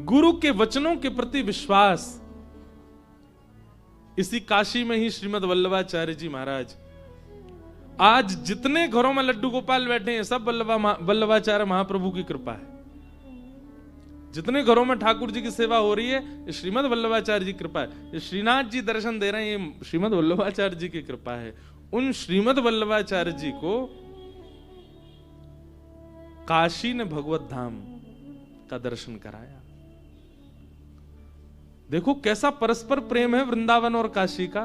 गुरु के वचनों के प्रति विश्वास। इसी काशी में ही श्रीमद् वल्लभाचार्य जी महाराज, आज जितने घरों में लड्डू गोपाल बैठे हैं सब वल्लभाचार्य महाप्रभु की कृपा है। जितने घरों में ठाकुर जी की सेवा हो रही है ये श्रीमद् वल्लभाचार्य जी की कृपा है। ये श्रीनाथ जी दर्शन दे रहे हैं ये श्रीमद् वल्लभाचार्य जी की कृपा है। उन श्रीमद् वल्लभाचार्य जी को काशी ने भगवत धाम का दर्शन कराया। देखो कैसा परस्पर प्रेम है वृंदावन और काशी का।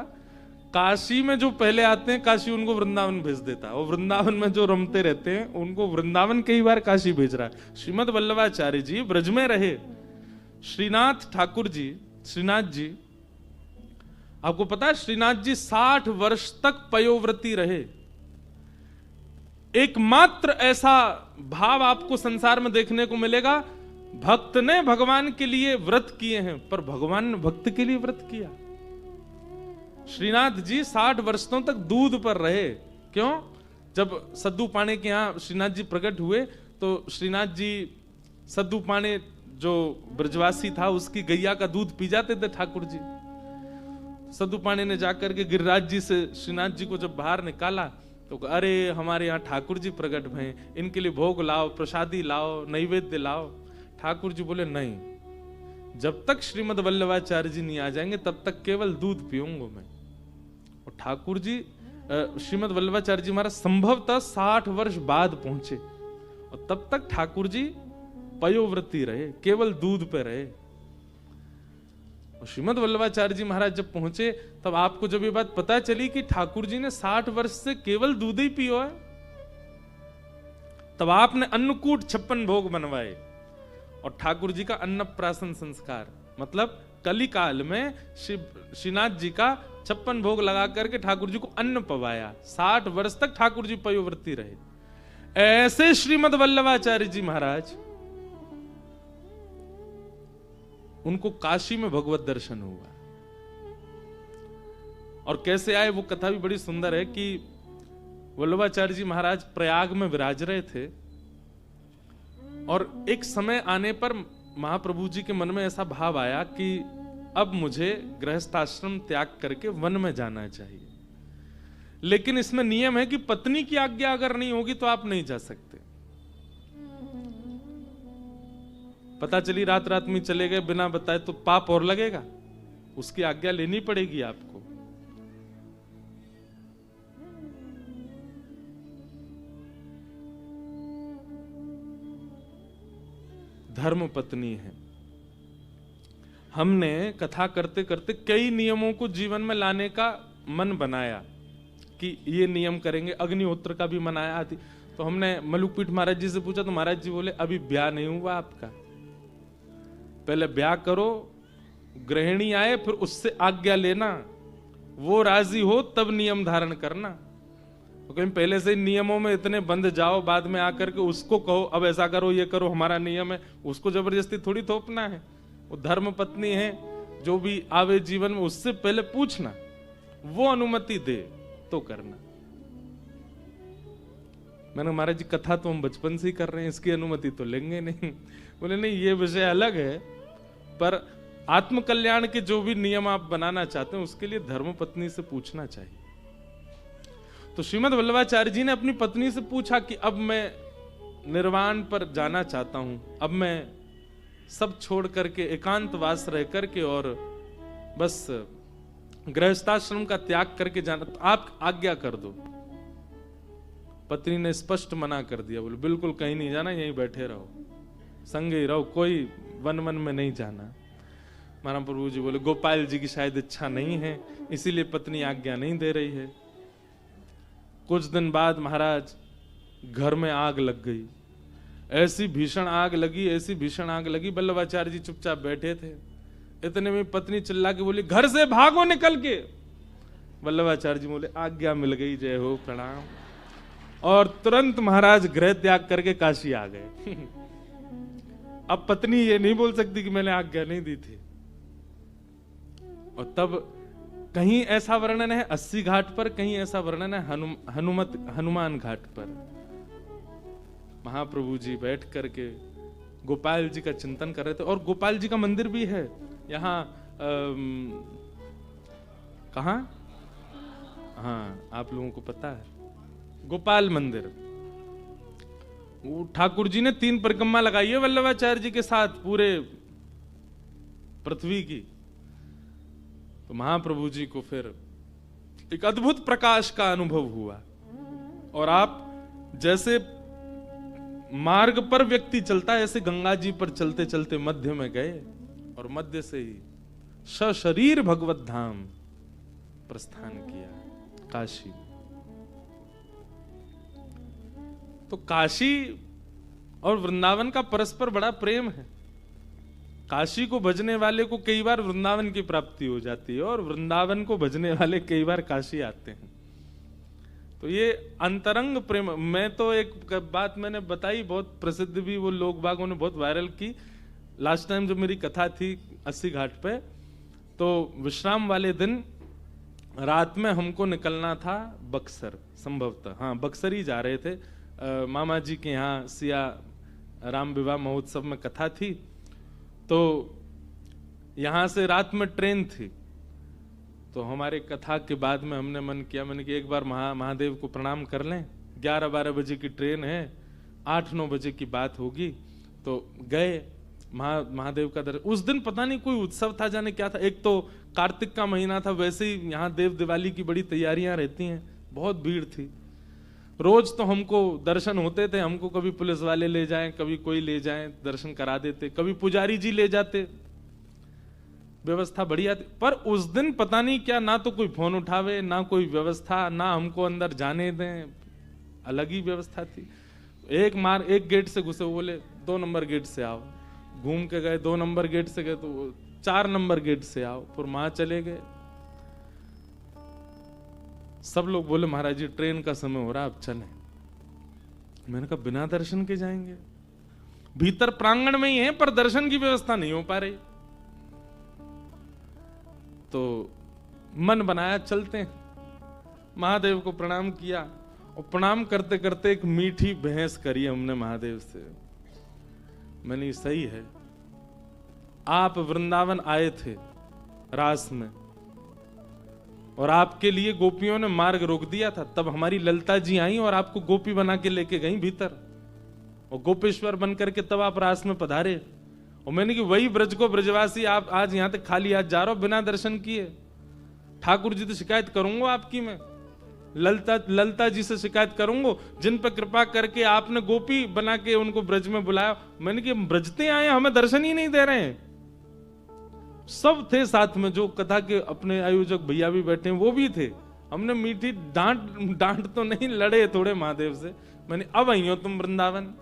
काशी में जो पहले आते हैं काशी उनको वृंदावन भेज देता है, और वृंदावन में जो रमते रहते हैं उनको वृंदावन कई बार काशी भेज रहा है। श्रीमद् वल्लभाचार्य जी ब्रज में रहे। श्रीनाथ ठाकुर जी, श्रीनाथ जी, आपको पता है श्रीनाथ जी 60 वर्ष तक पयोव्रती रहे। एकमात्र ऐसा भाव आपको संसार में देखने को मिलेगा, भक्त ने भगवान के लिए व्रत किए हैं पर भगवान ने भक्त के लिए व्रत किया। श्रीनाथ जी 60 वर्षों तक दूध पर रहे। क्यों? जब सद्दू पाणे के यहां श्रीनाथ जी प्रकट हुए तो श्रीनाथ जी सद्दू पाणे जो ब्रजवासी था उसकी गैया का दूध पी जाते थे ठाकुर जी। सद्दू पाणे ने जाकर के गिरिराज जी से श्रीनाथ जी को जब बाहर निकाला तो अरे हमारे यहाँ ठाकुर जी प्रकट भये, इनके लिए भोग लाओ, प्रसादी लाओ, नैवेद्य लाओ। ठाकुर जी बोले नहीं, जब तक श्रीमद् वल्लभाचार्य जी नहीं आ जाएंगे तब तक केवल दूध पीऊंगा मैं। और ठाकुर जी श्रीमद् वल्लभाचार्य जी महाराज संभवतः 60 वर्ष बाद पहुंचे और तब तक ठाकुर जी पयोव्रती रहे, केवल दूध पे रहे। और श्रीमद् वल्लभाचार्य जी महाराज जब पहुंचे तब आपको जब ये बात पता चली कि ठाकुर जी ने 60 वर्ष से केवल दूध ही पियो है, तब आपने अन्नकूट 56 भोग बनवाए और ठाकुर जी का अन्नप्राशन संस्कार, मतलब कलिकाल में श्रीनाथ जी का 56 भोग लगा करके ठाकुर जी को अन्न पवाया। 60 वर्ष तक ठाकुर जी पयोव्रती रहे। ऐसे श्रीमद् वल्लभाचार्य जी महाराज, उनको काशी में भगवत दर्शन हुआ। और कैसे आए वो कथा भी बड़ी सुंदर है कि वल्लभाचार्य जी महाराज प्रयाग में विराज रहे थे और एक समय आने पर महाप्रभु जी के मन में ऐसा भाव आया कि अब मुझे गृहस्थाश्रम त्याग करके वन में जाना चाहिए, लेकिन इसमें नियम है कि पत्नी की आज्ञा अगर नहीं होगी तो आप नहीं जा सकते। पता चली रात रात में चले गए बिना बताए तो पाप और लगेगा, उसकी आज्ञा लेनी पड़ेगी आपको। धर्म पत्नी है। हमने कथा करते करते कई नियमों को जीवन में लाने का मन बनाया कि ये नियम करेंगे। अग्निहोत्र का भी मनाया थी। तो हमने मलुकपीठ महाराज जी से पूछा तो महाराज जी बोले अभी ब्याह नहीं हुआ आपका, पहले ब्याह करो, गृहिणी आए फिर उससे आज्ञा लेना, वो राजी हो तब नियम धारण करना। तो कहीं पहले से नियमों में इतने बंध जाओ, बाद में आकर के उसको कहो अब ऐसा करो ये करो हमारा नियम है, उसको जबरदस्ती थोड़ी थोपना है। वो धर्म पत्नी है, जो भी आवे जीवन में उससे पहले पूछना, वो अनुमति दे तो करना। मैंने महाराज जी कथा तो हम बचपन से ही कर रहे हैं, इसकी अनुमति तो लेंगे नहीं। बोले नहीं ये विषय अलग है, पर आत्म कल्याण के जो भी नियम आप बनाना चाहते हैं उसके लिए धर्म पत्नी से पूछना चाहिए। तो श्रीमद् वल्लभाचार्य जी ने अपनी पत्नी से पूछा कि अब मैं निर्वाण पर जाना चाहता हूं, अब मैं सब छोड़ करके एकांतवास रह करके और बस गृहस्थाश्रम का त्याग करके जाना, तो आप आज्ञा कर दो। पत्नी ने स्पष्ट मना कर दिया, बोले बिल्कुल कहीं नहीं जाना, यहीं बैठे रहो, संग ही रहो, कोई वन में नहीं जाना। महाराज प्रभु जी बोले गोपाल जी की शायद इच्छा नहीं है इसीलिए पत्नी आज्ञा नहीं दे रही है। कुछ दिन बाद महाराज घर में आग लग गई, ऐसी भीषण आग लगी, ऐसी भीषण आग लगी। वल्लभाचार्य जी चुपचाप बैठे थे, इतने में पत्नी चिल्ला के बोली घर से भागो निकल के। वल्लभाचार्य जी बोले आज्ञा मिल गई, जय हो प्रणाम। और तुरंत महाराज गृह त्याग करके काशी आ गए। अब पत्नी ये नहीं बोल सकती कि मैंने आज्ञा नहीं दी थी। और तब कहीं ऐसा वर्णन है 80 घाट पर, कहीं ऐसा वर्णन है हनुमान घाट पर। महाप्रभु जी बैठ करके गोपाल जी का चिंतन कर रहे थे। और गोपाल जी का मंदिर भी है यहाँ, कहाँ, हाँ आप लोगों को पता है, गोपाल मंदिर। वो ठाकुर जी ने 3 परिक्रमा लगाई है वल्लभाचार्य जी के साथ पूरे पृथ्वी की। तो महाप्रभु जी को फिर एक अद्भुत प्रकाश का अनुभव हुआ। और आप जैसे मार्ग पर व्यक्ति चलता है, ऐसे गंगा जी पर चलते चलते मध्य में गए और मध्य से ही सशरीर भगवत धाम प्रस्थान किया, काशी। तो काशी और वृंदावन का परस्पर बड़ा प्रेम है। काशी को भजने वाले को कई बार वृंदावन की प्राप्ति हो जाती है और वृंदावन को भजने वाले कई बार काशी आते हैं। तो ये अंतरंग प्रेम। मैं तो एक बात मैंने बताई, बहुत प्रसिद्ध भी, वो लोग बागों ने बहुत वायरल की। लास्ट टाइम जब मेरी कथा थी 80 घाट पे, तो विश्राम वाले दिन रात में हमको निकलना था बक्सर, संभवतः हाँ बक्सर ही जा रहे थे। मामा जी के यहाँ सिया राम विवाह महोत्सव में कथा थी, तो यहाँ से रात में ट्रेन थी। तो हमारे कथा के बाद में हमने मन किया, मैंने कि एक बार महादेव को प्रणाम कर लें। 11-12 बजे की ट्रेन है, 8-9 बजे की बात होगी। तो गए महादेव का दर्शन। उस दिन पता नहीं कोई उत्सव था, जाने क्या था। एक तो कार्तिक का महीना था, वैसे ही यहाँ देव दिवाली की बड़ी तैयारियां रहती हैं, बहुत भीड़ थी। रोज तो हमको दर्शन होते थे, हमको कभी पुलिस वाले ले जाएं, कभी कोई ले जाएं, दर्शन करा देते, कभी पुजारी जी ले जाते, व्यवस्था बढ़िया थी। पर उस दिन पता नहीं क्या, ना तो कोई फोन उठावे, ना कोई व्यवस्था, ना हमको अंदर जाने दें, अलग ही व्यवस्था थी। एक गेट से घुसे, बोले 2 नंबर गेट से आओ। घूम के गए, 2 नंबर गेट से गए तो 4 नंबर गेट से आओ, फिर वहां चले गए। सब लोग बोले महाराज जी ट्रेन का समय हो रहा, अब चलें। मैंने कहा बिना दर्शन के जाएंगे? भीतर प्रांगण में ही है पर दर्शन की व्यवस्था नहीं हो पा रही। तो मन बनाया चलते हैं। महादेव को प्रणाम किया और प्रणाम करते करते एक मीठी बहस करी हमने महादेव से। मैंने सही है, आप वृंदावन आए थे रास में और आपके लिए गोपियों ने मार्ग रोक दिया था, तब हमारी ललिता जी आई और आपको गोपी बना के लेके गई भीतर, और गोपेश्वर बन करके तब आप रास में पधारे। और मैंने कि वही ब्रज को ब्रजवासी आप आज यहां तक खाली हाथ जा रहे हो बिना दर्शन किए। ठाकुर जी तो शिकायत करूंगा आपकी, मैं ललिता जी से शिकायत करूंगा, जिन पर कृपा करके आपने गोपी बना के उनको ब्रज में बुलाया। मैंने कि ब्रजते आए, हमें दर्शन ही नहीं दे रहे हैं। सब थे साथ में, जो कथा के अपने आयोजक भैया भी बैठे हैं वो भी थे। हमने मीठी डांट तो नहीं, लड़े थोड़े महादेव से। मैंने अब आई हो तुम वृंदावन,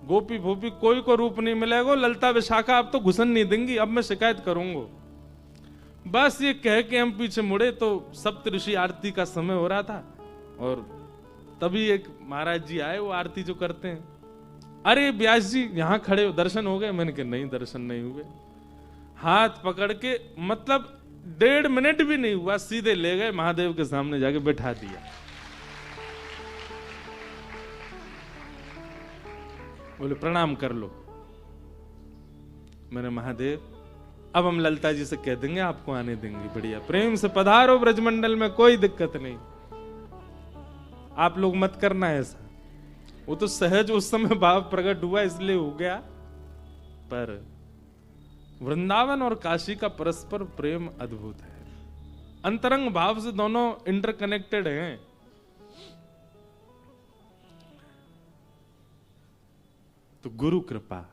गोपी भोपी कोई को रूप नहीं मिलेगा, ललता विशाखा अब तो घुसन नहीं देंगी, अब मैं शिकायत करूंगा। बस ये कह के हम पीछे मुड़े तो सप्तऋषि आरती का समय हो रहा था और तभी एक महाराज जी आए, वो आरती जो करते हैं। अरे व्यास जी यहाँ खड़े हो, दर्शन हो गए? मैंने कहा नहीं दर्शन नहीं हुए। हाथ पकड़ के, मतलब 1.5 मिनट भी नहीं हुआ, सीधे ले गए महादेव के सामने जाके बैठा दिया। बोले प्रणाम कर लो। मैंने महादेव अब हम ललिता जी से कह देंगे आपको आने देंगे, बढ़िया प्रेम से पधारो ब्रजमंडल में, कोई दिक्कत नहीं, आप लोग मत करना ऐसा। वो तो सहज उस समय भाव प्रकट हुआ इसलिए हो गया। पर वृंदावन और काशी का परस्पर प्रेम अद्भुत है, अंतरंग भाव से दोनों इंटरकनेक्टेड हैं। तो गुरु कृपा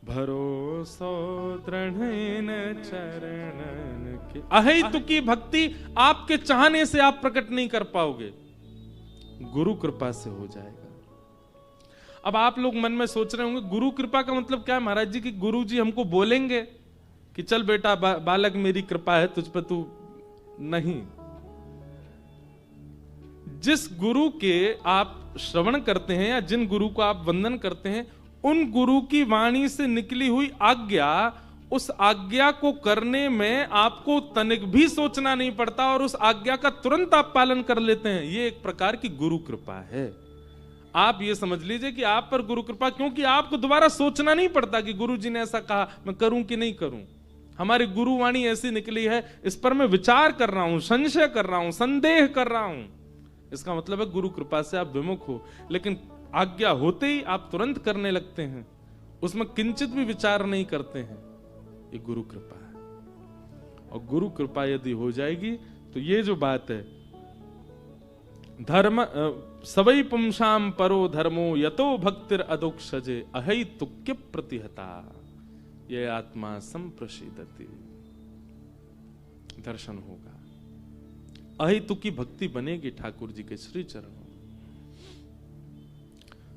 भरोसो दृढ़ चरणन के, अहेतुकी भक्ति आपके चाहने से आप प्रकट नहीं कर पाओगे, गुरु कृपा से हो जाएगा। अब आप लोग मन में सोच रहे होंगे गुरु कृपा का मतलब क्या है महाराज जी? कि गुरु जी हमको बोलेंगे कि चल बेटा बालक मेरी कृपा है तुझ पे, तू नहीं। जिस गुरु के आप श्रवण करते हैं या जिन गुरु को आप वंदन करते हैं, उन गुरु की वाणी से निकली हुई आज्ञा, उस आज्ञा को करने में आपको तनिक भी सोचना नहीं पड़ता और उस आज्ञा का तुरंत आप पालन कर लेते हैं। ये एक प्रकार की गुरु कृपा है। आप ये समझ लीजिए कि आप पर गुरु कृपा, क्योंकि आपको दोबारा सोचना नहीं पड़ता कि गुरु जी ने ऐसा कहा, मैं करूं कि नहीं करूं। हमारी गुरुवाणी ऐसी निकली है, इस पर मैं विचार कर रहा हूं, संशय कर रहा हूं, संदेह कर रहा हूं। इसका मतलब है गुरु कृपा से आप विमुख हो, लेकिन आज्ञा होते ही आप तुरंत करने लगते हैं, उसमें किंचित भी विचार नहीं करते हैं। ये गुरु कृपा है। और गुरु कृपा यदि हो जाएगी तो ये जो बात है, धर्म सवै पुंसाम परो धर्मो यतो भक्तिर अदोक्षजे अहै तुक्य प्रतिहता ये आत्मा संप्रसिद्धति। दर्शन होगा, अहितु की भक्ति बनेगी ठाकुर जी के श्री चरणों।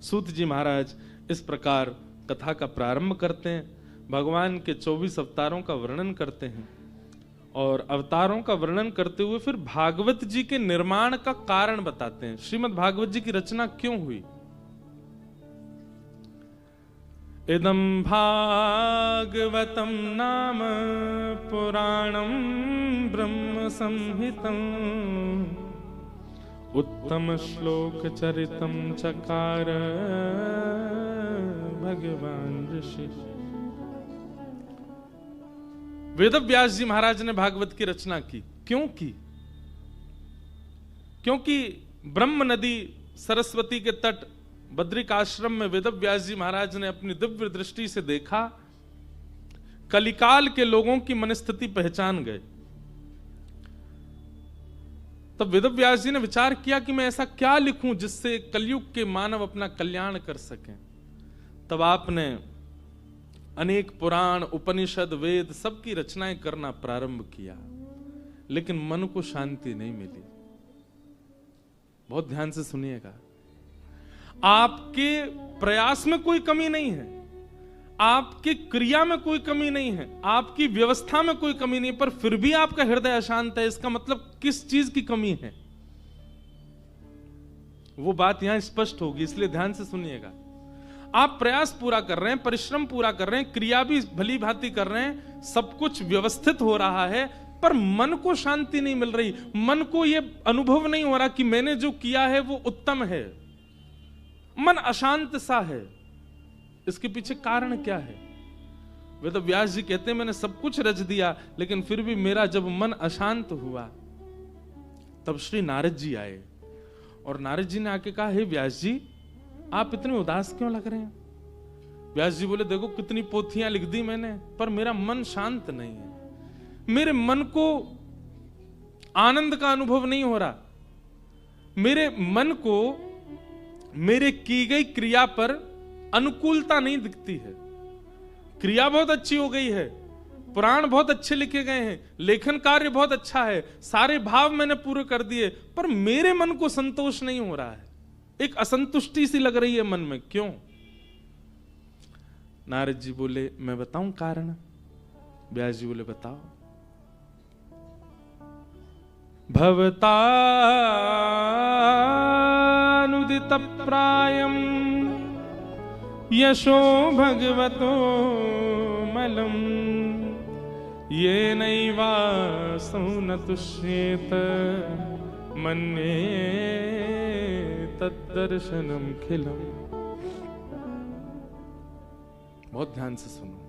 सूत जी महाराज इस प्रकार कथा का प्रारंभ करते हैं, भगवान के 24 अवतारों का वर्णन करते हैं, और अवतारों का वर्णन करते हुए फिर भागवत जी के निर्माण का कारण बताते हैं। श्रीमद् भागवत जी की रचना क्यों हुई? इदं भागवतं नाम पुराणं ब्रह्म संहितं उत्तम श्लोक चरितं चकार भगवान ऋषि। वेद व्यास जी महाराज ने भागवत की रचना की। क्यों की? क्योंकि ब्रह्म नदी सरस्वती के तट बद्रिकाश्रम में वेद व्यास जी महाराज ने अपनी दिव्य दृष्टि से देखा, कलिकाल के लोगों की मनस्थिति पहचान गए। तब वेद व्यास जी ने विचार किया कि मैं ऐसा क्या लिखूं जिससे कलयुग के मानव अपना कल्याण कर सकें। तब आपने अनेक पुराण, उपनिषद, वेद सबकी रचनाएं करना प्रारंभ किया, लेकिन मन को शांति नहीं मिली। बहुत ध्यान से सुनिएगा, आपके प्रयास में कोई कमी नहीं है, आपकी क्रिया में कोई कमी नहीं है, आपकी व्यवस्था में कोई कमी नहीं, पर फिर भी आपका हृदय अशांत है। इसका मतलब किस चीज की कमी है? वो बात यहां स्पष्ट होगी, इसलिए ध्यान से सुनिएगा। आप प्रयास पूरा कर रहे हैं, परिश्रम पूरा कर रहे हैं, क्रिया भी भली भांति कर रहे हैं, सब कुछ व्यवस्थित हो रहा है, पर मन को शांति नहीं मिल रही। मन को यह अनुभव नहीं हो रहा कि मैंने जो किया है वो उत्तम है। मन अशांत सा है। इसके पीछे कारण क्या है? वे तो व्यास जी कहते हैं मैंने सब कुछ रच दिया, लेकिन फिर भी मेरा जब मन अशांत हुआ, तब श्री नारद जी आए, और नारद जी ने आके कहा, हे व्यास जी, आप इतने उदास क्यों लग रहे हैं? व्यास जी बोले, देखो कितनी पोथियां लिख दी मैंने, पर मेरा मन शांत नहीं है। मेरे मन को आनंद का अनुभव नहीं हो रहा। मेरे मन को मेरे की गई क्रिया पर अनुकूलता नहीं दिखती है। क्रिया बहुत अच्छी हो गई है, पुराण बहुत अच्छे लिखे गए हैं, लेखन कार्य बहुत अच्छा है, सारे भाव मैंने पूरे कर दिए, पर मेरे मन को संतोष नहीं हो रहा है। एक असंतुष्टि सी लग रही है मन में। क्यों? नारद जी बोले, मैं बताऊं कारण? व्यास जी बोले, बताओ। भवतानुदित प्रायम यशो भगवतो मलम ये नैवासौ न तुष्येत मन्ये तद्दर्शनम खिलम। बहुत ध्यान से सुनो।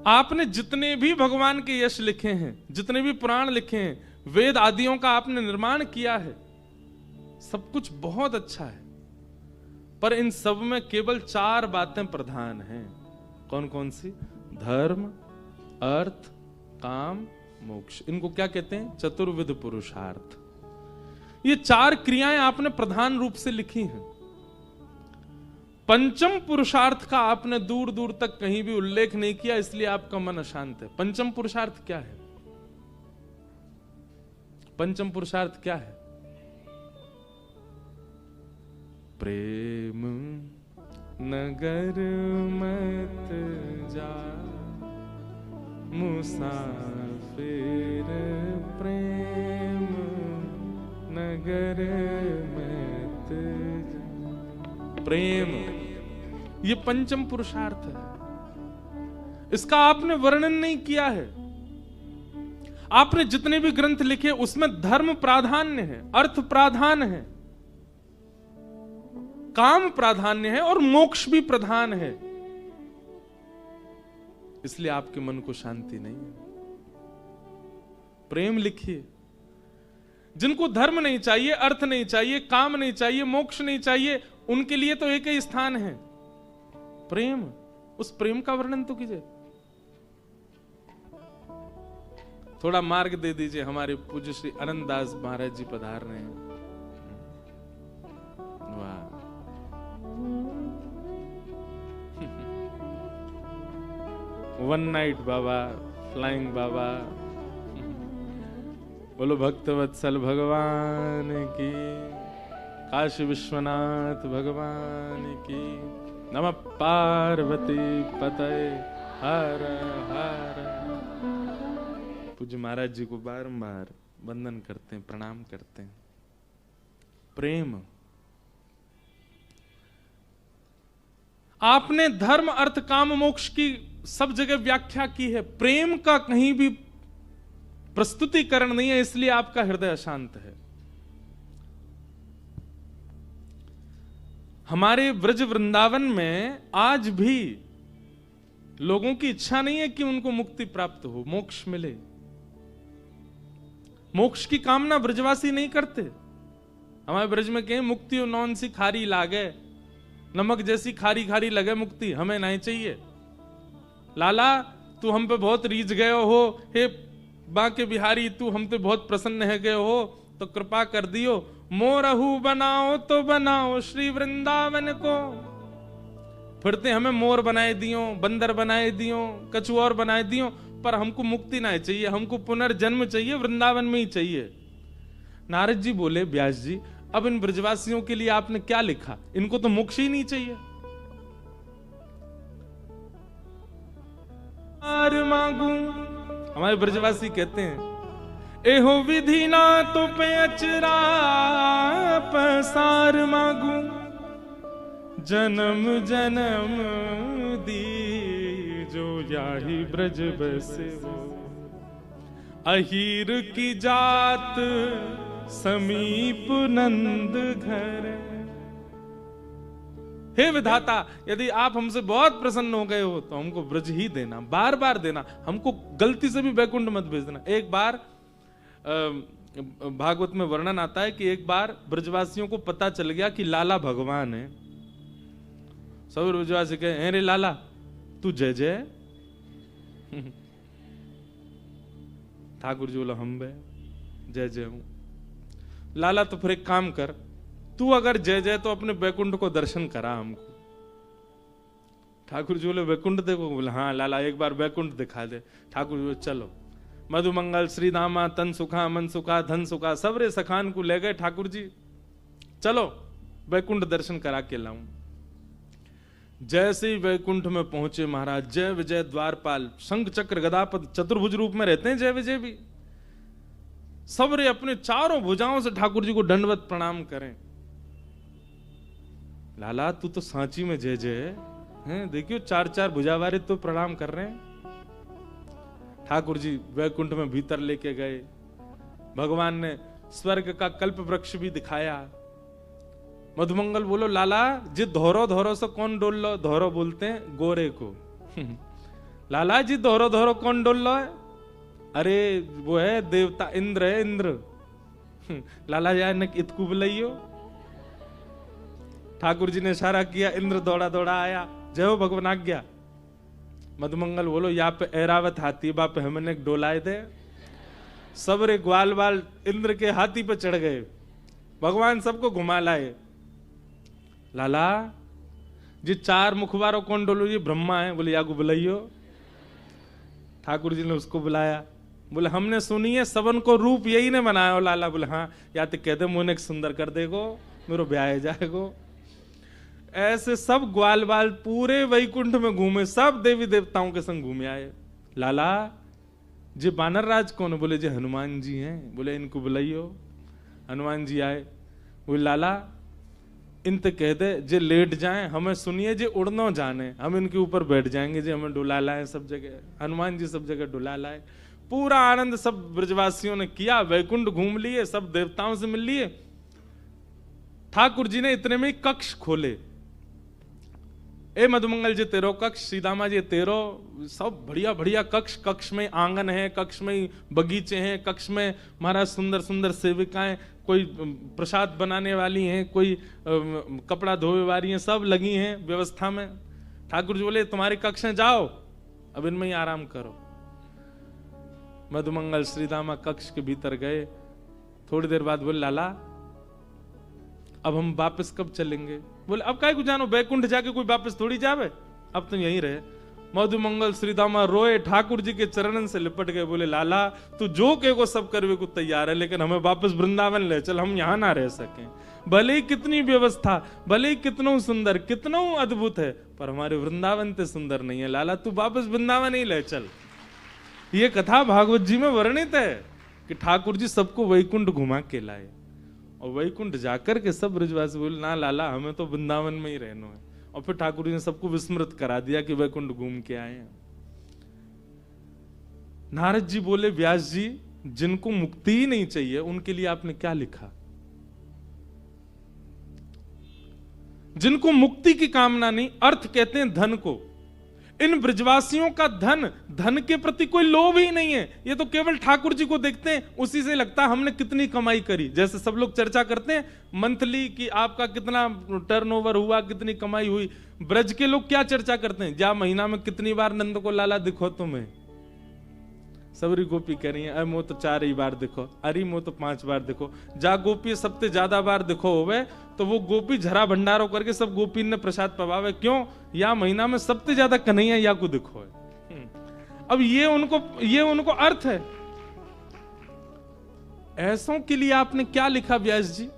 आपने जितने भी भगवान के यश लिखे हैं, जितने भी पुराण लिखे हैं, वेद आदियों का आपने निर्माण किया है, सब कुछ बहुत अच्छा है, पर इन सब में केवल 4 बातें प्रधान हैं। कौन कौन सी? धर्म, अर्थ, काम, मोक्ष। इनको क्या कहते हैं? चतुर्विध पुरुषार्थ। ये 4 क्रियाएं आपने प्रधान रूप से लिखी हैं। पंचम पुरुषार्थ का आपने दूर दूर तक कहीं भी उल्लेख नहीं किया, इसलिए आपका मन अशांत है। पंचम पुरुषार्थ क्या है? पंचम पुरुषार्थ क्या है? प्रेम नगर मत जा मुसाफिर, प्रेम नगर मत जा। प्रेम, ये पंचम पुरुषार्थ है। इसका आपने वर्णन नहीं किया है। आपने जितने भी ग्रंथ लिखे उसमें धर्म प्राधान्य है, अर्थ प्राधान है, काम प्राधान्य है और मोक्ष भी प्रधान है, इसलिए आपके मन को शांति नहीं है। प्रेम लिखिए। जिनको धर्म नहीं चाहिए, अर्थ नहीं चाहिए, काम नहीं चाहिए, मोक्ष नहीं चाहिए, उनके लिए तो एक ही स्थान है, प्रेम। उस प्रेम का वर्णन तो कीजिए। थोड़ा मार्ग दे दीजिए। हमारे पूज्य श्री अनंतदास महाराज जी पधार रहे हैं। वाह, वन नाइट बाबा, फ्लाइंग बाबा। बोलो भक्तवत्सल भगवान की, काशी विश्वनाथ भगवान की। नमः पार्वती पतये हर हर। पूज्य महाराज जी को बारंबार वंदन करते हैं, प्रणाम करते हैं। प्रेम। आपने धर्म अर्थ काम मोक्ष की सब जगह व्याख्या की है, प्रेम का कहीं भी प्रस्तुतिकरण नहीं है, इसलिए आपका हृदय अशांत है। हमारे ब्रज वृंदावन में आज भी लोगों की इच्छा नहीं है कि उनको मुक्ति प्राप्त हो, मोक्ष मिले। मोक्ष की कामना ब्रजवासी नहीं करते। हमारे ब्रज में कहें मुक्ति और नौन सी खारी लागे, नमक जैसी खारी खारी लगे मुक्ति, हमें नहीं चाहिए। लाला तू हम पे बहुत रीझ गए हो, हे बांके बिहारी तू हम पे बहुत प्रसन्न है गए हो, तो कृपा कर दियो, मोरहू बनाओ तो बनाओ श्री वृंदावन को। फिरते हमें मोर बनाए दियो, बंदर बनाए दियो, कछुआ बनाए दियो, पर हमको मुक्ति नहीं चाहिए, हमको पुनर्जन्म चाहिए, वृंदावन में ही चाहिए। नारद जी बोले, व्यास जी अब इन ब्रजवासियों के लिए आपने क्या लिखा, इनको तो मोक्ष ही नहीं चाहिए। मांगू, हमारे ब्रजवासी कहते हैं, एहो विधि ना तो पे अचरा पसार मांगू, जन्म जन्म दी जो याही ब्रज बसे वो। अहीर की जात समीप नंद घर। हे विधाता, यदि आप हमसे बहुत प्रसन्न हो गए हो तो हमको ब्रज ही देना, बार बार देना, हमको गलती से भी वैकुंठ मत भेज देना। एक बार भागवत में वर्णन आता है कि एक बार ब्रजवासियों को पता चल गया कि लाला भगवान है। सब ब्रजवासी कहे, रे लाला तू जय जय। ठाकुर जी बोला, हम बे जय जय हूं। लाला तो फिर एक काम कर, तू अगर जय जय तो अपने वैकुंठ को दर्शन करा हमको। ठाकुर जी बोले, वैकुंठ देखो? बोले हाँ लाला एक बार वैकुंठ दिखा दे। ठाकुर जी बोले, चलो। मधुमंगल श्रीधामा तन सुखा मन सुखा धन सुखा सबरे सखान को ले गए। ठाकुर जी चलो वैकुंठ दर्शन करा के लाऊं। जैसे ही वैकुंठ में पहुंचे महाराज, जय विजय द्वारपाल शंख चक्र गदापद चतुर्भुज रूप में रहते हैं जय विजय भी, सबरे अपने चारों भुजाओं से ठाकुर जी को दंडवत प्रणाम करें। लाला तू तो सांची में जय जय है, देखियो चार चार भुजा वाले तो प्रणाम कर रहे हैं। ठाकुर जी वैकुंठ में भीतर लेके गए। भगवान ने स्वर्ग का कल्प वृक्ष भी दिखाया। मधुमंगल बोलो, लाला जी धोरो धोरो से कौन डोल लो? धोरो बोलते हैं गोरे को। लाला जी धोरो धोरो कौन डोल लो है? अरे वो है देवता इंद्र है, इंद्र। लाला यार ने इतकू बुलाइयो। ठाकुर जी ने इशारा किया, इंद्र दौड़ा दौड़ा आया, जय हो भगवान आज्ञा। मधुमंगल बोलो, यहाँ पे ऐरावत हाथी बाप हमने डोलाए दे। सबरे ग्वाल बाल इंद्र के हाथी पे चढ़ गए। भगवान सबको घुमा लाए। लाला जी चार मुखबारों कौन डोलो? ये ब्रह्मा है। बोले यागू बुलाइयो। ठाकुर जी ने उसको बुलाया। बोले हमने सुनी है सबन को रूप यही ने बनाया हो लाला। बोले हाँ, या तो कह दे मुझे सुंदर कर देगो, मेरे ब्याह जाएगो। ऐसे सब ग्वाल बाल पूरे वैकुंठ में घूमे, सब देवी देवताओं के संग घूमे आए। लाला जी बानर राज कौन? बोले जी हनुमान जी हैं। बोले इनको बुलाइयो। हनुमान जी आए। बोले लाला इनते कह दे जे लेट जाएं, हमें सुनिए जे उड़नो जाने, हम इनके ऊपर बैठ जाएंगे जी, हमें डुला लाए सब जगह। हनुमान जी सब जगह डुला लाए। पूरा आनंद सब ब्रजवासियों ने किया। वैकुंठ घूम लिए, सब देवताओं से मिल लिए। ठाकुर जी ने इतने में ही कक्ष खोले। ए मधुमंगल जी तेरो कक्ष, सीतामा जी तेरो, सब बढ़िया बढ़िया कक्ष। कक्ष में आंगन है, कक्ष में बगीचे हैं, कक्ष में महाराज सुंदर सुंदर सेविकाएं, कोई प्रसाद बनाने वाली हैं, कोई कपड़ा धोने वाली हैं, सब लगी हैं व्यवस्था में। ठाकुर जी बोले तुम्हारे कक्ष में जाओ, अब इनमें ही आराम करो। मधुमंगल श्रीदामा कक्ष के भीतर गए। थोड़ी देर बाद बोले लाला अब हम वापस कब चलेंगे? बोले अब काहे को जानो, बैकुंठ जाके कोई वापस थोड़ी जावे, अब तो यहीं रहे। मधुमंगल श्रीदामा रोए, ठाकुर जी के चरणन से लिपट गए। बोले लाला तू जो कहे को सब करवे को तैयार है, लेकिन हमें वापस वृंदावन ले चल, हम यहां ना रह सकें। भले ही कितनी व्यवस्था, भले ही कितनो सुंदर, कितनो अद्भुत है, पर हमारे वृंदावन ते सुंदर नहीं है। लाला तू वापस वृंदावन ही ले चल। ये कथा भागवत जी में वर्णित है कि ठाकुर जी सबको वैकुंठ घुमा के लाए, और वैकुंठ जाकर के सब ब्रजवासी बोले ना लाला हमें तो वृंदावन में ही रहना है। और फिर ठाकुर जी ने सबको विस्मृत करा दिया कि वैकुंठ घूम के आए हैं। नारद जी बोले व्यास जी जिनको मुक्ति ही नहीं चाहिए उनके लिए आपने क्या लिखा? जिनको मुक्ति की कामना नहीं, अर्थ कहते हैं धन को। इन ब्रजवासियों का धन, धन के प्रति कोई लोभ ही नहीं है। ये तो केवल ठाकुर जी को देखते हैं, उसी से लगता है हमने कितनी कमाई करी। जैसे सब लोग चर्चा करते हैं मंथली कि आपका कितना टर्नओवर हुआ, कितनी कमाई हुई। ब्रज के लोग क्या चर्चा करते हैं? जा महीना में कितनी बार नंद को लाला दिखो तुम्हें। सबरी गोपी कह रही है अरे मो तो 4 ही बार दिखो, अरे मो तो 5 बार दिखो। जा गोपी सबसे ज्यादा बार दिखो होवे तो वो गोपी झरा भंडारो करके सब गोपी ने प्रसाद पवावे। क्यों? या महीना में सबसे ज्यादा कन्हैया या को दिखो है। अब ये उनको अर्थ है। ऐसों के लिए आपने क्या लिखा व्यास जी?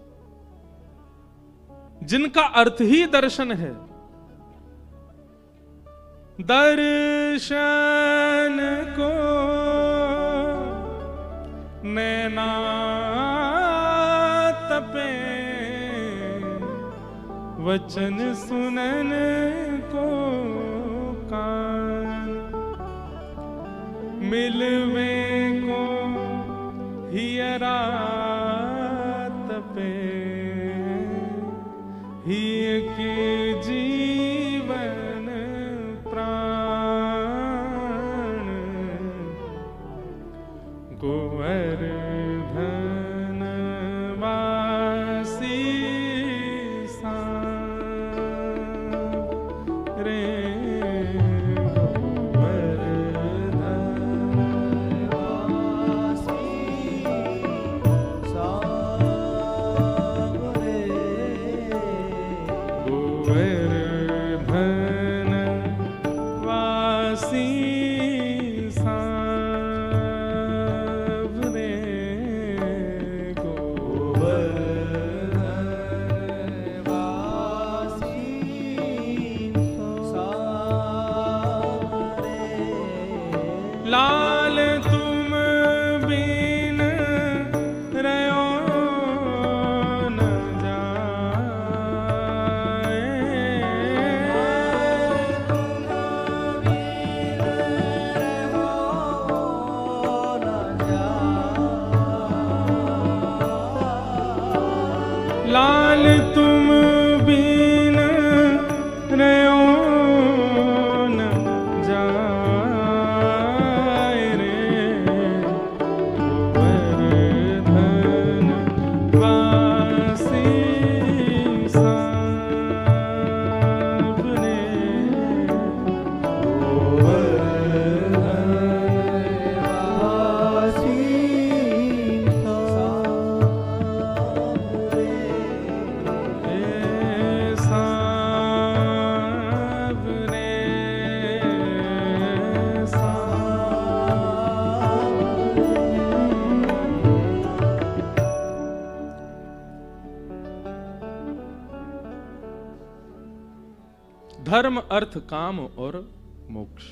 जिनका अर्थ ही दर्शन है। दर्शन को नैना तपे, वचन सुनन को कान, मिलवे को हियरा तपे, हिय के जीवन प्राण, गोवर्धन वासी रे, गोवर्धन वासी रे, गोवर्धन वासी लाल तुम बिन रहो न जाए, लाल तुम बिन रहो न जाए रे, गोवर्धन वासी सब रे, गोवर्धन वासी सब रे, सब रे, धर्म अर्थ काम और मोक्ष।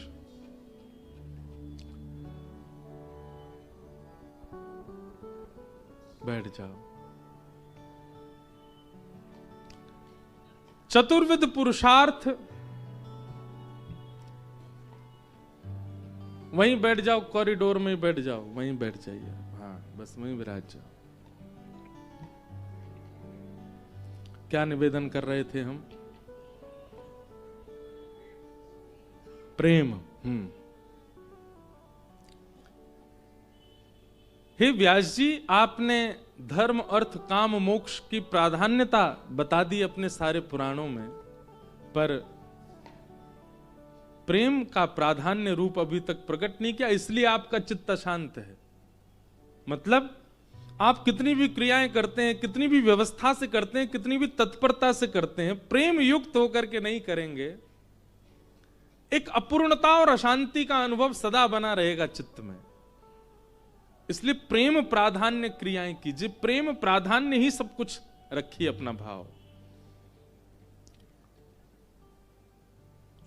बैठ जाओ। चतुर्विध पुरुषार्थ वहीं बैठ जाओ, कॉरिडोर में बैठ जाओ, वहीं बैठ जाइए। हाँ बस वहीं विराज जाओ। क्या निवेदन कर रहे थे हम? प्रेम। हे व्यास जी, आपने धर्म अर्थ काम मोक्ष की प्राधान्यता बता दी अपने सारे पुराणों में, पर प्रेम का प्राधान्य रूप अभी तक प्रकट नहीं किया, इसलिए आपका चित्त अशांत है। मतलब आप कितनी भी क्रियाएं करते हैं, कितनी भी व्यवस्था से करते हैं, कितनी भी तत्परता से करते हैं, प्रेम युक्त होकर के नहीं करेंगे, एक अपूर्णता और अशांति का अनुभव सदा बना रहेगा चित्त में। इसलिए प्रेम प्राधान्य क्रियाएं कीजिए, प्रेम प्राधान्य ही सब कुछ रखिए अपना भाव।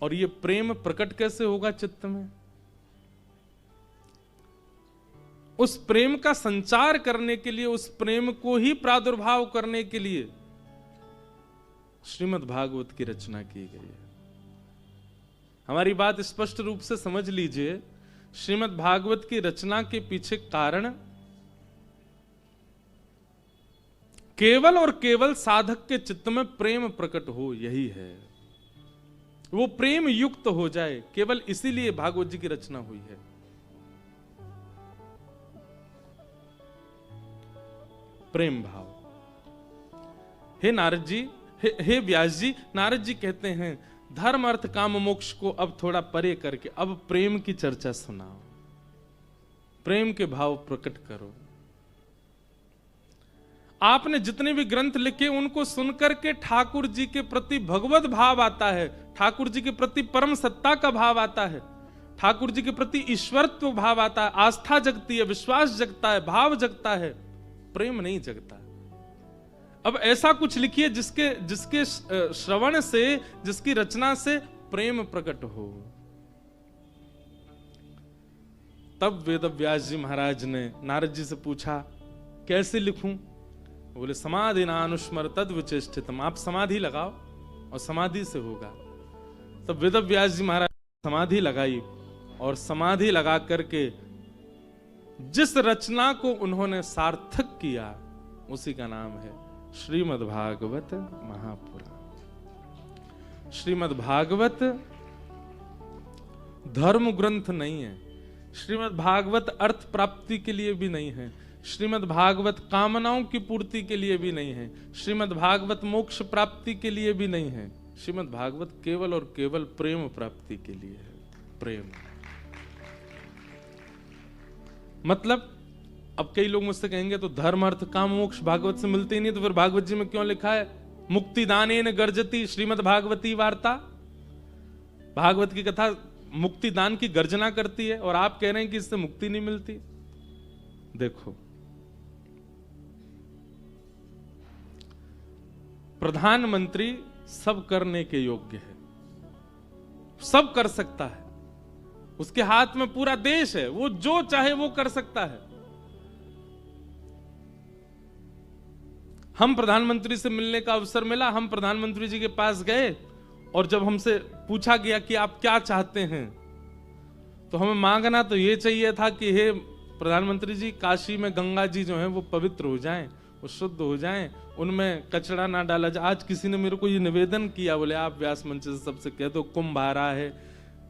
और ये प्रेम प्रकट कैसे होगा चित्त में? उस प्रेम का संचार करने के लिए, उस प्रेम को ही प्रादुर्भाव करने के लिए श्रीमद् भागवत की रचना की गई है। हमारी बात स्पष्ट रूप से समझ लीजिए, श्रीमद् भागवत की रचना के पीछे कारण केवल और केवल साधक के चित्त में प्रेम प्रकट हो, यही है। वो प्रेम युक्त हो जाए, केवल इसीलिए भागवत जी की रचना हुई है। प्रेम भाव। हे नारद जी, हे व्यास जी, नारद जी कहते हैं धर्म अर्थ काम मोक्ष को अब थोड़ा परे करके अब प्रेम की चर्चा सुनाओ, प्रेम के भाव प्रकट करो। आपने जितने भी ग्रंथ लिखे उनको सुनकर के ठाकुर जी के प्रति भगवत भाव आता है, ठाकुर जी के प्रति परम सत्ता का भाव आता है, ठाकुर जी के प्रति ईश्वरत्व भाव आता है, आस्था जगती है, विश्वास जगता है, भाव जगता है, प्रेम नहीं जगता। अब ऐसा कुछ लिखिए जिसके श्रवण से, जिसकी रचना से प्रेम प्रकट हो। तब वेद व्यास जी महाराज ने नारद जी से पूछा कैसे लिखूं? बोले समाधि नानुस्मर तद विचेष्टितम, आप समाधि लगाओ और समाधि से होगा। तब वेद व्यास जी महाराज समाधि लगाई और समाधि लगा करके जिस रचना को उन्होंने सार्थक किया उसी का नाम है श्रीमद् भागवत महापुराण। श्रीमद् भागवत धर्म ग्रंथ नहीं है, श्रीमद् भागवत अर्थ प्राप्ति के लिए भी नहीं है, श्रीमद् भागवत कामनाओं की पूर्ति के लिए भी नहीं है, श्रीमद् भागवत मोक्ष प्राप्ति के लिए भी नहीं है। श्रीमद् भागवत केवल और केवल प्रेम प्राप्ति के लिए है। प्रेम मतलब, अब कई लोग मुझसे कहेंगे तो धर्म अर्थ काम मोक्ष भागवत से मिलते ही नहीं, तो फिर भागवत जी में क्यों लिखा है मुक्ति दानेन गर्जती श्रीमद् भागवती वार्ता? भागवत की कथा मुक्ति दान की गर्जना करती है और आप कह रहे हैं कि इससे मुक्ति नहीं मिलती। देखो, प्रधानमंत्री सब करने के योग्य है, सब कर सकता है, उसके हाथ में पूरा देश है, वो जो चाहे वो कर सकता है। हम प्रधानमंत्री से मिलने का अवसर मिला, हम प्रधानमंत्री जी के पास गए और जब हमसे पूछा गया कि आप क्या चाहते हैं, तो हमें मांगना तो ये चाहिए था कि हे प्रधानमंत्री जी, काशी में गंगा जी जो हैं वो पवित्र हो जाएं, वो शुद्ध हो जाएं, उनमें कचरा ना डाला जाए। आज किसी ने मेरे को ये निवेदन किया, बोले आप व्यास मंच से सबसे कह दो कुंभ आ रहा है,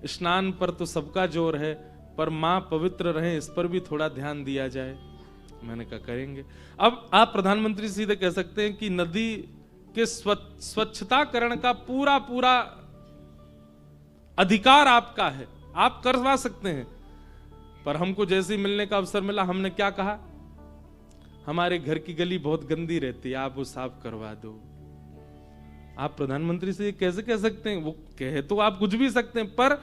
स्नान पर तो सबका जोर है, पर मां पवित्र रहें इस पर भी थोड़ा ध्यान दिया जाए। मैंने कहा करेंगे। अब आप प्रधानमंत्री सीधे कह सकते हैं कि नदी के स्वच्छताकरण का पूरा पूरा अधिकार आपका है, आप करवा सकते हैं, पर हमको जैसे ही मिलने का अवसर मिला हमने क्या कहा, हमारे घर की गली बहुत गंदी रहती है, आप वो साफ करवा दो। आप प्रधानमंत्री से ये कैसे कह सकते हैं? वो कहे तो आप कुछ भी सकते हैं, पर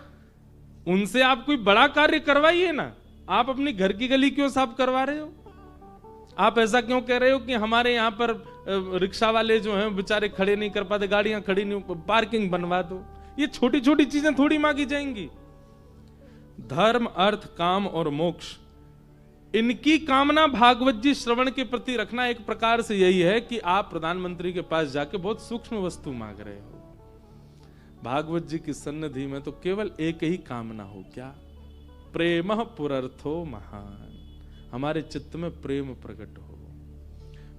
उनसे आप कोई बड़ा कार्य करवाइए ना। आप अपनी घर की गली क्यों साफ करवा रहे हो? आप ऐसा क्यों कह रहे हो कि हमारे यहाँ पर रिक्शा वाले जो हैं बेचारे खड़े नहीं कर पाते, गाड़ियां खड़ी नहीं, पार्किंग बनवा दो। ये छोटी छोटी चीजें थोड़ी मांगी जाएंगी। धर्म अर्थ काम और मोक्ष, इनकी कामना भागवत जी श्रवण के प्रति रखना एक प्रकार से यही है कि आप प्रधानमंत्री के पास जाके बहुत सूक्ष्म वस्तु मांग रहे हो। भागवत जी की सन्निधि में तो केवल एक ही कामना हो, क्या? प्रेम पुरर्थो महान, हमारे चित्त में प्रेम प्रकट हो।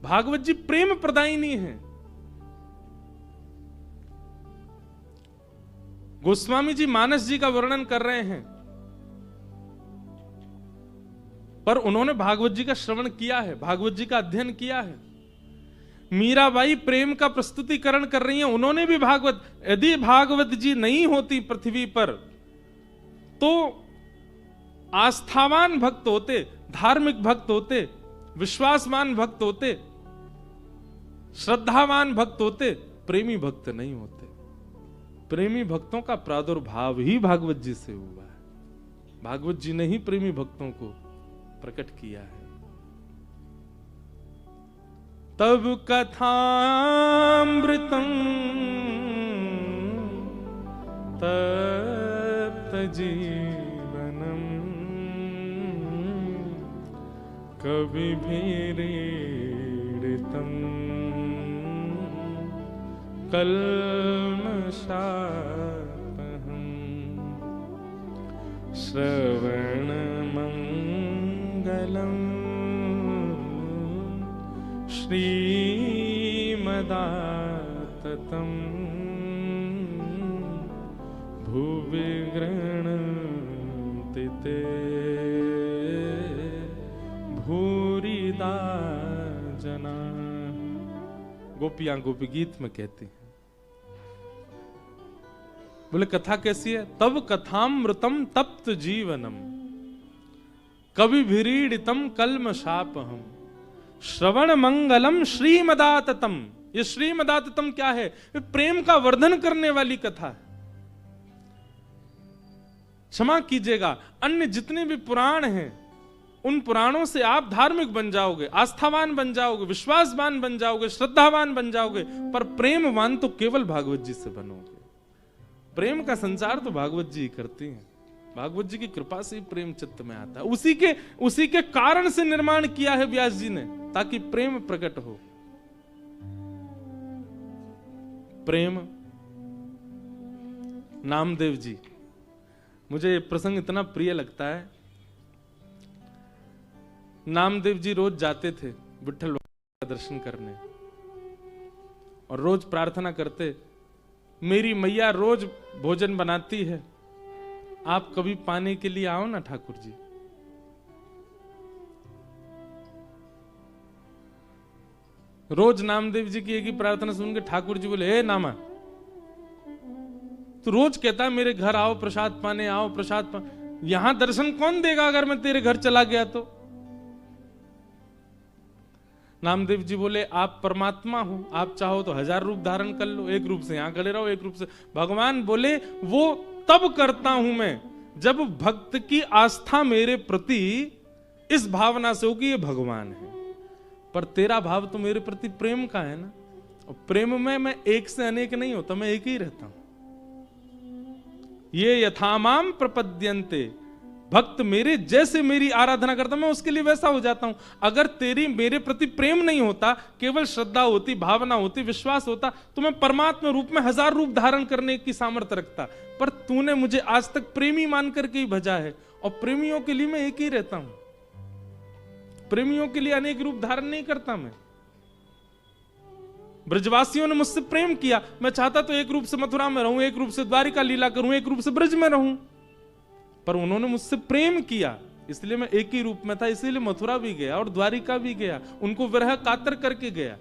भागवत जी प्रेम प्रदायिनी है, गोस्वामी जी मानस जी का वर्णन कर रहे हैं, पर उन्होंने भागवत जी का श्रवण किया है, भागवत जी का अध्ययन किया है। मीराबाई प्रेम का प्रस्तुतिकरण कर रही हैं, उन्होंने भी भागवत, यदि भागवत जी नहीं होती पृथ्वी पर तो आस्थावान भक्त होते, धार्मिक भक्त होते, विश्वासवान भक्त होते, श्रद्धावान भक्त होते, प्रेमी भक्त नहीं होते। प्रेमी भक्तों का प्रादुर्भाव ही भागवत जी से हुआ है। भागवत जी ने ही प्रेमी भक्तों को प्रकट किया है। तब कथामृतम तप्त जीवनम कवि भीरीडितम कल्मषापहम श्रवण मंगलम श्रीमदाततं भुवि गृह्णन्ति ते भूरिदा जना। गोपियां गोपी गीत में कहती हैं, बोले कथा कैसी है? तब कथामृतम तप्त जीवनम कवि भीरीडितम कल्मषापहम श्रवण मंगलम श्रीमदाततम। ये श्रीमदाततम क्या है? ये प्रेम का वर्धन करने वाली कथा है। क्षमा कीजिएगा, अन्य जितने भी पुराण हैं उन पुराणों से आप धार्मिक बन जाओगे, आस्थावान बन जाओगे, विश्वासवान बन जाओगे, श्रद्धावान बन जाओगे, पर प्रेमवान तो केवल भागवत जी से बनोगे। प्रेम का संचार तो भागवत जी करती हैं। भागवत जी की कृपा से ही प्रेम चित्त में आता है। उसी के कारण से निर्माण किया है व्यास जी ने, ताकि प्रेम प्रकट हो। प्रेम, नामदेव जी, मुझे ये प्रसंग इतना प्रिय लगता है। नामदेव जी रोज जाते थे विठ्ठल का दर्शन करने और रोज प्रार्थना करते, मेरी मैया रोज भोजन बनाती है, आप कभी पाने के लिए आओ ना ठाकुर जी। रोज नामदेव जी की एक ही प्रार्थना सुन के ठाकुर जी बोले, हे नामा, तू रोज कहता है मेरे घर आओ प्रसाद पाने, आओ प्रसाद पाने, यहां दर्शन कौन देगा अगर मैं तेरे घर चला गया तो? नामदेव जी बोले, आप परमात्मा हो, आप चाहो तो 1000 रूप धारण कर लो, एक रूप से यहां खड़े रहो, एक रूप से। भगवान बोले, वो तब करता हूं मैं जब भक्त की आस्था मेरे प्रति इस भावना से हो कि ये भगवान है। पर तेरा भाव तो मेरे प्रति प्रेम का है ना, और प्रेम में मैं एक से अनेक नहीं होता, मैं एक ही रहता हूं। ये यथामाम प्रपद्यन्ते, भक्त मेरे जैसे मेरी आराधना करता मैं उसके लिए वैसा हो जाता हूं। अगर तेरी मेरे प्रति प्रेम नहीं होता, केवल श्रद्धा होती, भावना होती, विश्वास होता, तो मैं परमात्मा रूप में 1000 रूप धारण करने की सामर्थ्य रखता। पर तूने मुझे आज तक प्रेमी मान करके ही भजा है, और प्रेमियों के लिए मैं एक ही रहता हूं। प्रेमियों के लिए अनेक रूप धारण नहीं करता मैं। ब्रजवासियों ने मुझसे प्रेम किया, मैं चाहता तो एक रूप से मथुरा में रहूं, एक रूप से द्वारिका लीला करूं, एक रूप से ब्रज में रहूं, पर उन्होंने मुझसे प्रेम किया, इसलिए मैं एक ही रूप में था, इसीलिए मथुरा भी गया और द्वारिका भी गया, उनको विरह कातर करके गया।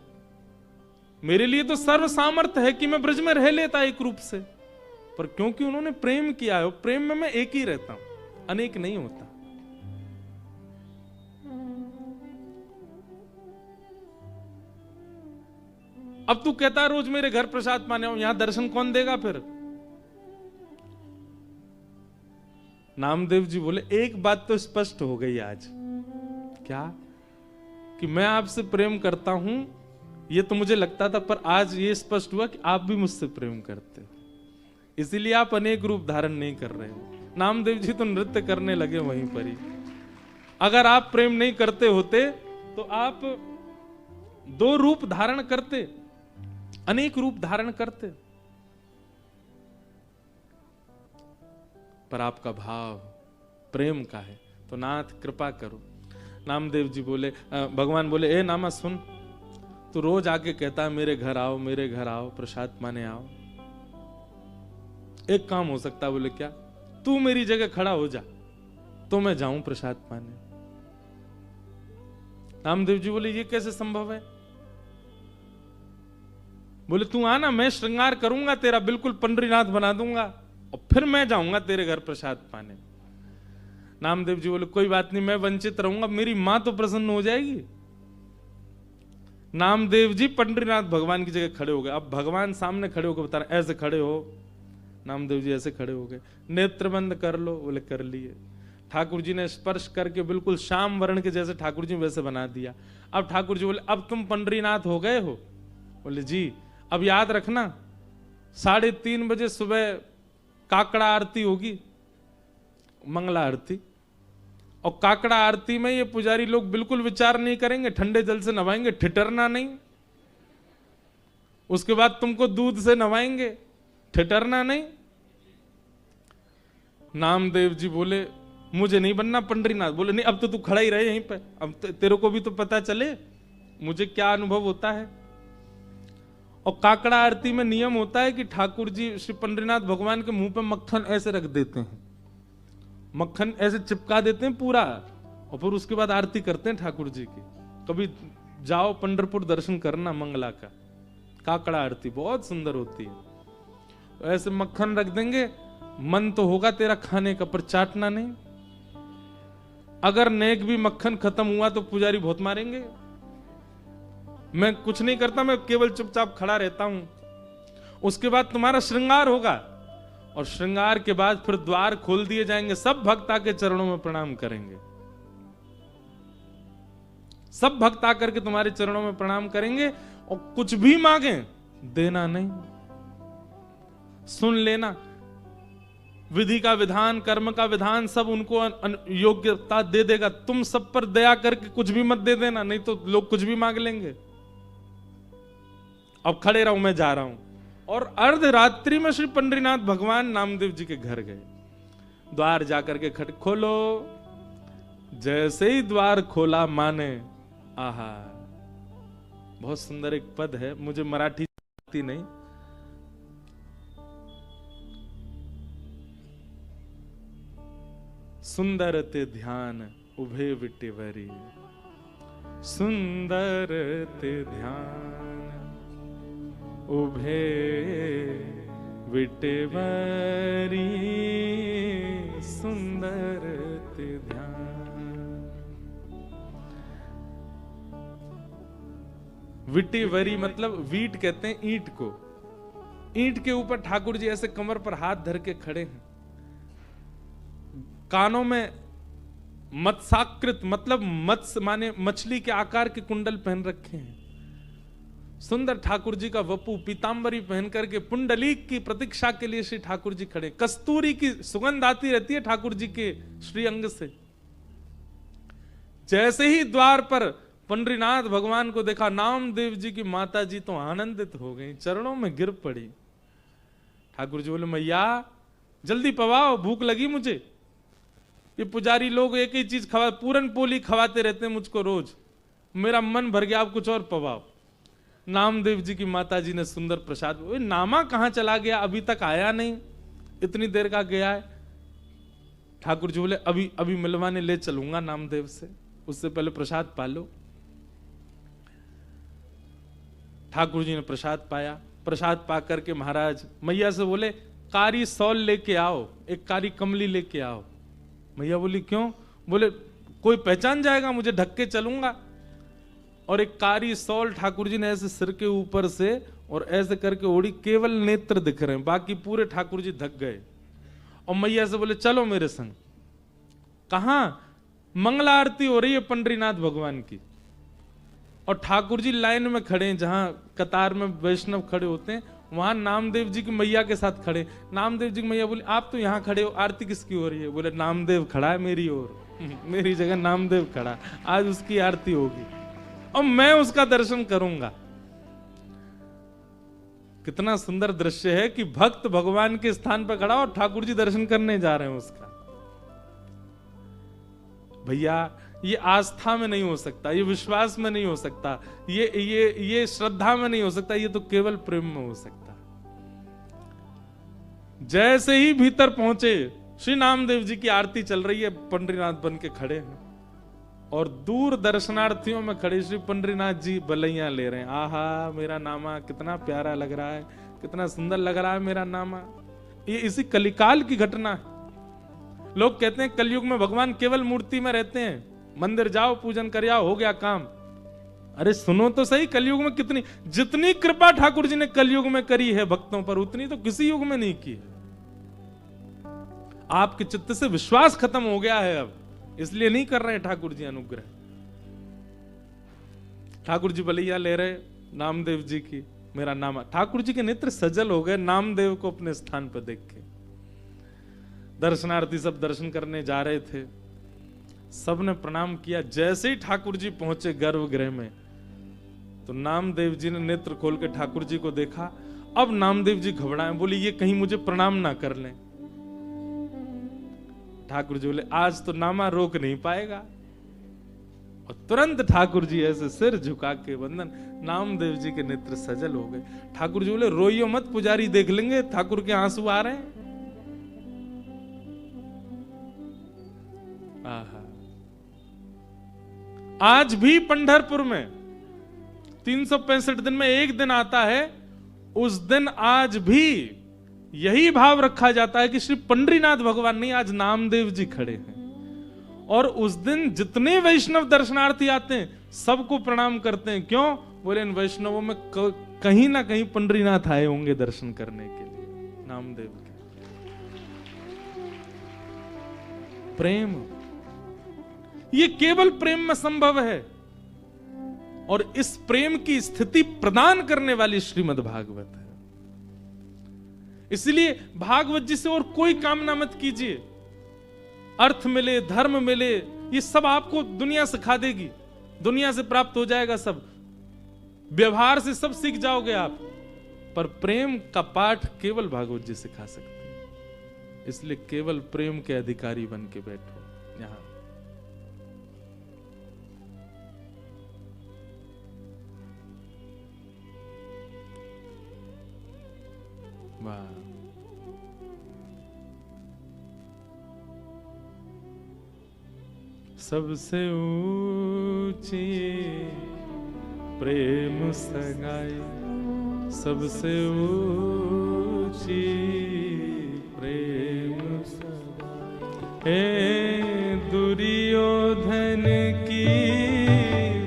मेरे लिए तो सर्व सामर्थ्य है कि मैं ब्रज में रह लेता एक रूप से, पर क्योंकि उन्होंने प्रेम किया है, प्रेम में मैं एक ही रहता हूं, अनेक नहीं होता। अब तू कहता है रोज मेरे घर प्रसाद पाने आओ, यहां दर्शन कौन देगा फिर? नामदेव जी बोले, एक बात तो स्पष्ट हो गई आज। क्या? कि मैं आपसे प्रेम करता हूं, ये तो मुझे लगता था, पर आज ये स्पष्ट हुआ कि आप भी मुझसे प्रेम करते हो, इसीलिए आप अनेक रूप धारण नहीं कर रहे हो। नामदेव जी तो नृत्य करने लगे वहीं पर ही। अगर आप प्रेम नहीं करते होते तो आप 2 रूप धारण करते, अनेक रूप धारण करते, पर आपका भाव प्रेम का है, तो नाथ कृपा करो। नामदेव जी बोले, भगवान बोले, ए नामा सुन, तू रोज आके कहता है मेरे घर आओ, मेरे घर आओ, प्रसाद माने आओ, एक काम हो सकता है। बोले क्या? तू मेरी जगह खड़ा हो जा तो मैं जाऊं प्रसाद पाने। नामदेव जी बोले ये कैसे संभव है? बोले तू आना, मैं श्रृंगार करूंगा तेरा, बिल्कुल पंडरीनाथ बना दूंगा और फिर मैं जाऊंगा तेरे घर प्रसाद पाने। नामदेव जी बोले कोई बात नहीं, मैं वंचित रहूंगा, मेरी मां तो प्रसन्न हो जाएगी। नामदेव जी पंडरीनाथ भगवान की जगह खड़े हो गए। अब भगवान सामने खड़े होकर बता रहे ऐसे खड़े हो। नामदेव जी ऐसे खड़े हो गए। नेत्र बंद कर लो। बोले कर लिए। ठाकुर जी ने स्पर्श करके बिल्कुल श्याम वर्ण के जैसे ठाकुर जी वैसे बना दिया। अब ठाकुर जी बोले अब तुम पंडरीनाथ हो गए हो? बोले जी। अब याद रखना 3:30 बजे सुबह काकड़ा आरती होगी, मंगला आरती। और काकड़ा आरती में ये पुजारी लोग बिल्कुल विचार नहीं करेंगे, ठंडे जल से नवाएंगे, ठिठरना नहीं। उसके बाद तुमको दूध से नवाएंगे, ठिठरना नहीं। नामदेव जी बोले मुझे नहीं बनना पंडरीनाथ। बोले नहीं, अब तो तू खड़ा ही रहे यहीं पे, अब तेरे को भी तो पता चले मुझे क्या अनुभव होता है। और काकड़ा आरती में नियम होता है कि ठाकुर जी श्री पंडरीनाथ भगवान के मुंह पे मक्खन ऐसे रख देते हैं, मक्खन ऐसे चिपका देते हैं पूरा, और फिर उसके बाद आरती करते हैं ठाकुर जी की। कभी जाओ पंढरपुर दर्शन करना मंगला का, काकड़ा आरती बहुत सुंदर होती है। तो ऐसे मक्खन रख देंगे, मन तो होगा तेरा खाने का पर चाटना नहीं। अगर नेक भी मक्खन खत्म हुआ तो पुजारी बहुत मारेंगे। मैं कुछ नहीं करता, मैं केवल चुपचाप खड़ा रहता हूं। उसके बाद तुम्हारा श्रृंगार होगा, और श्रृंगार के बाद फिर द्वार खोल दिए जाएंगे, सब भक्त आके चरणों में प्रणाम करेंगे। सब भक्त आकर के तुम्हारे चरणों में प्रणाम करेंगे, और कुछ भी मांगे देना नहीं, सुन लेना। विधि का विधान, कर्म का विधान सब उनको योग्यता दे देगा। तुम सब पर दया करके कुछ भी मत दे देना, नहीं तो लोग कुछ भी मांग लेंगे। अब खड़े रहो, मैं जा रहा हूं। और अर्धरात्रि में श्री पंडरीनाथ भगवान नामदेव जी के घर गए। द्वार जाकर के खट खोलो। जैसे ही द्वार खोला माने, आहा, बहुत सुंदर एक पद है, मुझे मराठी आती नहीं। सुंदर ते ध्यान उभे विटेवरी, सुंदर ते ध्यान उभे विटेवरी, सुंदर ते ध्यान। विटेवरी मतलब वीट कहते हैं ईंट को। ईंट के ऊपर ठाकुर जी ऐसे कमर पर हाथ धर के खड़े हैं। कानों में मत्स्याकृत मतलब मत्स्य माने मछली के आकार के कुंडल पहन रखे हैं। सुंदर ठाकुर जी का वपु पीतांबरी पहन करके पुंडलीक की प्रतीक्षा के लिए श्री ठाकुर जी खड़े। कस्तूरी की सुगंध आती रहती है ठाकुर जी के श्री अंग से। जैसे ही द्वार पर पंडरीनाथ भगवान को देखा, नामदेव जी की माता जी तो आनंदित हो गई, चरणों में गिर पड़ी। ठाकुर जी बोले मैया जल्दी पवाओ, भूख लगी मुझे। ये पुजारी लोग एक ही चीज खवा, पूरन पोली खवाते रहते हैं मुझको रोज, मेरा मन भर गया, आप कुछ और पवाओ। नामदेव जी की माता जी ने सुंदर प्रसाद। नामा कहां चला गया, अभी तक आया नहीं, इतनी देर का गया है। ठाकुर जी बोले अभी अभी मिलवाने ले चलूंगा नामदेव से, उससे पहले प्रसाद पा लो। ठाकुर जी ने प्रसाद पाया। प्रसाद पा करके महाराज मैया से बोले कारी सौल लेके आओ, एक कारी कमली लेके आओ। मैया बोली क्यों? बोले कोई पहचान जाएगा, मुझे ढक के चलूंगा। और एक कारी सौल ठाकुर जी ने ऐसे सिर के ऊपर से और ऐसे करके ओढ़ी, केवल नेत्र दिख रहे हैं, बाकी पूरे ठाकुर जी ढक गए। और मैया से बोले चलो मेरे संग। कहां? मंगला आरती हो रही है पंडरीनाथ भगवान की, और ठाकुर जी लाइन में खड़े हैं, जहां कतार में वैष्णव खड़े होते हैं, वहां नामदेव जी की मैया के साथ खड़े। नामदेव जी की मैया बोली आप तो यहाँ खड़े हो, आरती किसकी हो रही है? बोले नामदेव खड़ा है मेरी ओर, मेरी जगह नामदेव खड़ा, आज उसकी आरती होगी और मैं उसका दर्शन करूंगा। कितना सुंदर दृश्य है कि भक्त भगवान के स्थान पर खड़ा और ठाकुर जी दर्शन करने जा रहे हैं उसका। भैया ये आस्था में नहीं हो सकता, ये विश्वास में नहीं हो सकता, ये श्रद्धा में नहीं हो सकता, ये तो केवल प्रेम में हो सकता। जैसे ही भीतर पहुंचे, श्री नामदेव जी की आरती चल रही है, पंडरीनाथ बन के खड़े हैं और दूर दर्शनार्थियों में खड़े श्री पंडरीनाथ जी बलैया ले रहे हैं। आहा, मेरा नामा कितना प्यारा लग रहा है, कितना सुंदर लग रहा है मेरा नामा। ये इसी कलिकाल की घटना है। लोग कहते हैं कलयुग में भगवान केवल मूर्ति में रहते हैं, मंदिर जाओ पूजन कर आओ, हो गया काम। अरे सुनो तो सही, कलयुग में कितनी, जितनी कृपा ठाकुर जी ने कलयुग में करी है भक्तों पर, उतनी तो किसी युग में नहीं की है। आपके चित्त से विश्वास खत्म हो गया है अब, इसलिए नहीं कर रहे ठाकुर जी अनुग्रह। ठाकुर जी बलैया ले रहे नामदेव जी की, मेरा नामा। ठाकुर जी के नेत्र सजल हो गए नामदेव को अपने स्थान पर देख के। दर्शनार्थी सब दर्शन करने जा रहे थे, सबने प्रणाम किया। जैसे ही ठाकुर जी पहुंचे गर्भगृह में, तो नामदेव जी ने नेत्र खोल के ठाकुर जी को देखा। अब नामदेव जी घबराए, बोले ये कहीं मुझे प्रणाम ना कर लें। ठाकुर जी बोले आज तो नामा रोक नहीं पाएगा, और तुरंत ठाकुर जी ऐसे सिर झुका के वंदन। नामदेव जी के नेत्र सजल हो गए। ठाकुर जी बोले रोइयो मत, पुजारी देख लेंगे, ठाकुर के आंसू आ रहे हैं। आहा, आज भी पंढरपुर में 365 दिन में एक दिन आता है, उस दिन आज भी यही भाव रखा जाता है कि श्री पंडरीनाथ भगवान नहीं, आज नामदेव जी खड़े हैं। और उस दिन जितने वैष्णव दर्शनार्थी आते हैं सबको प्रणाम करते हैं। क्यों? बोले इन वैष्णवों में कहीं ना कहीं पंडरीनाथ आए होंगे दर्शन करने के लिए, नामदेव के। प्रेम, ये केवल प्रेम में संभव है, और इस प्रेम की स्थिति प्रदान करने वाली श्रीमद् भागवत है। इसलिए भागवत जी से और कोई कामना मत कीजिए। अर्थ मिले, धर्म मिले, ये सब आपको दुनिया सिखा देगी, दुनिया से प्राप्त हो जाएगा सब, व्यवहार से सब सीख जाओगे आप, पर प्रेम का पाठ केवल भागवत जी सिखा सकते हैं। इसलिए केवल प्रेम के अधिकारी बन के बैठो यहां। वाह, सबसे ऊंची प्रेम सगाई, सबसे ऊंची प्रेम सगाई, हे दुर्योधन की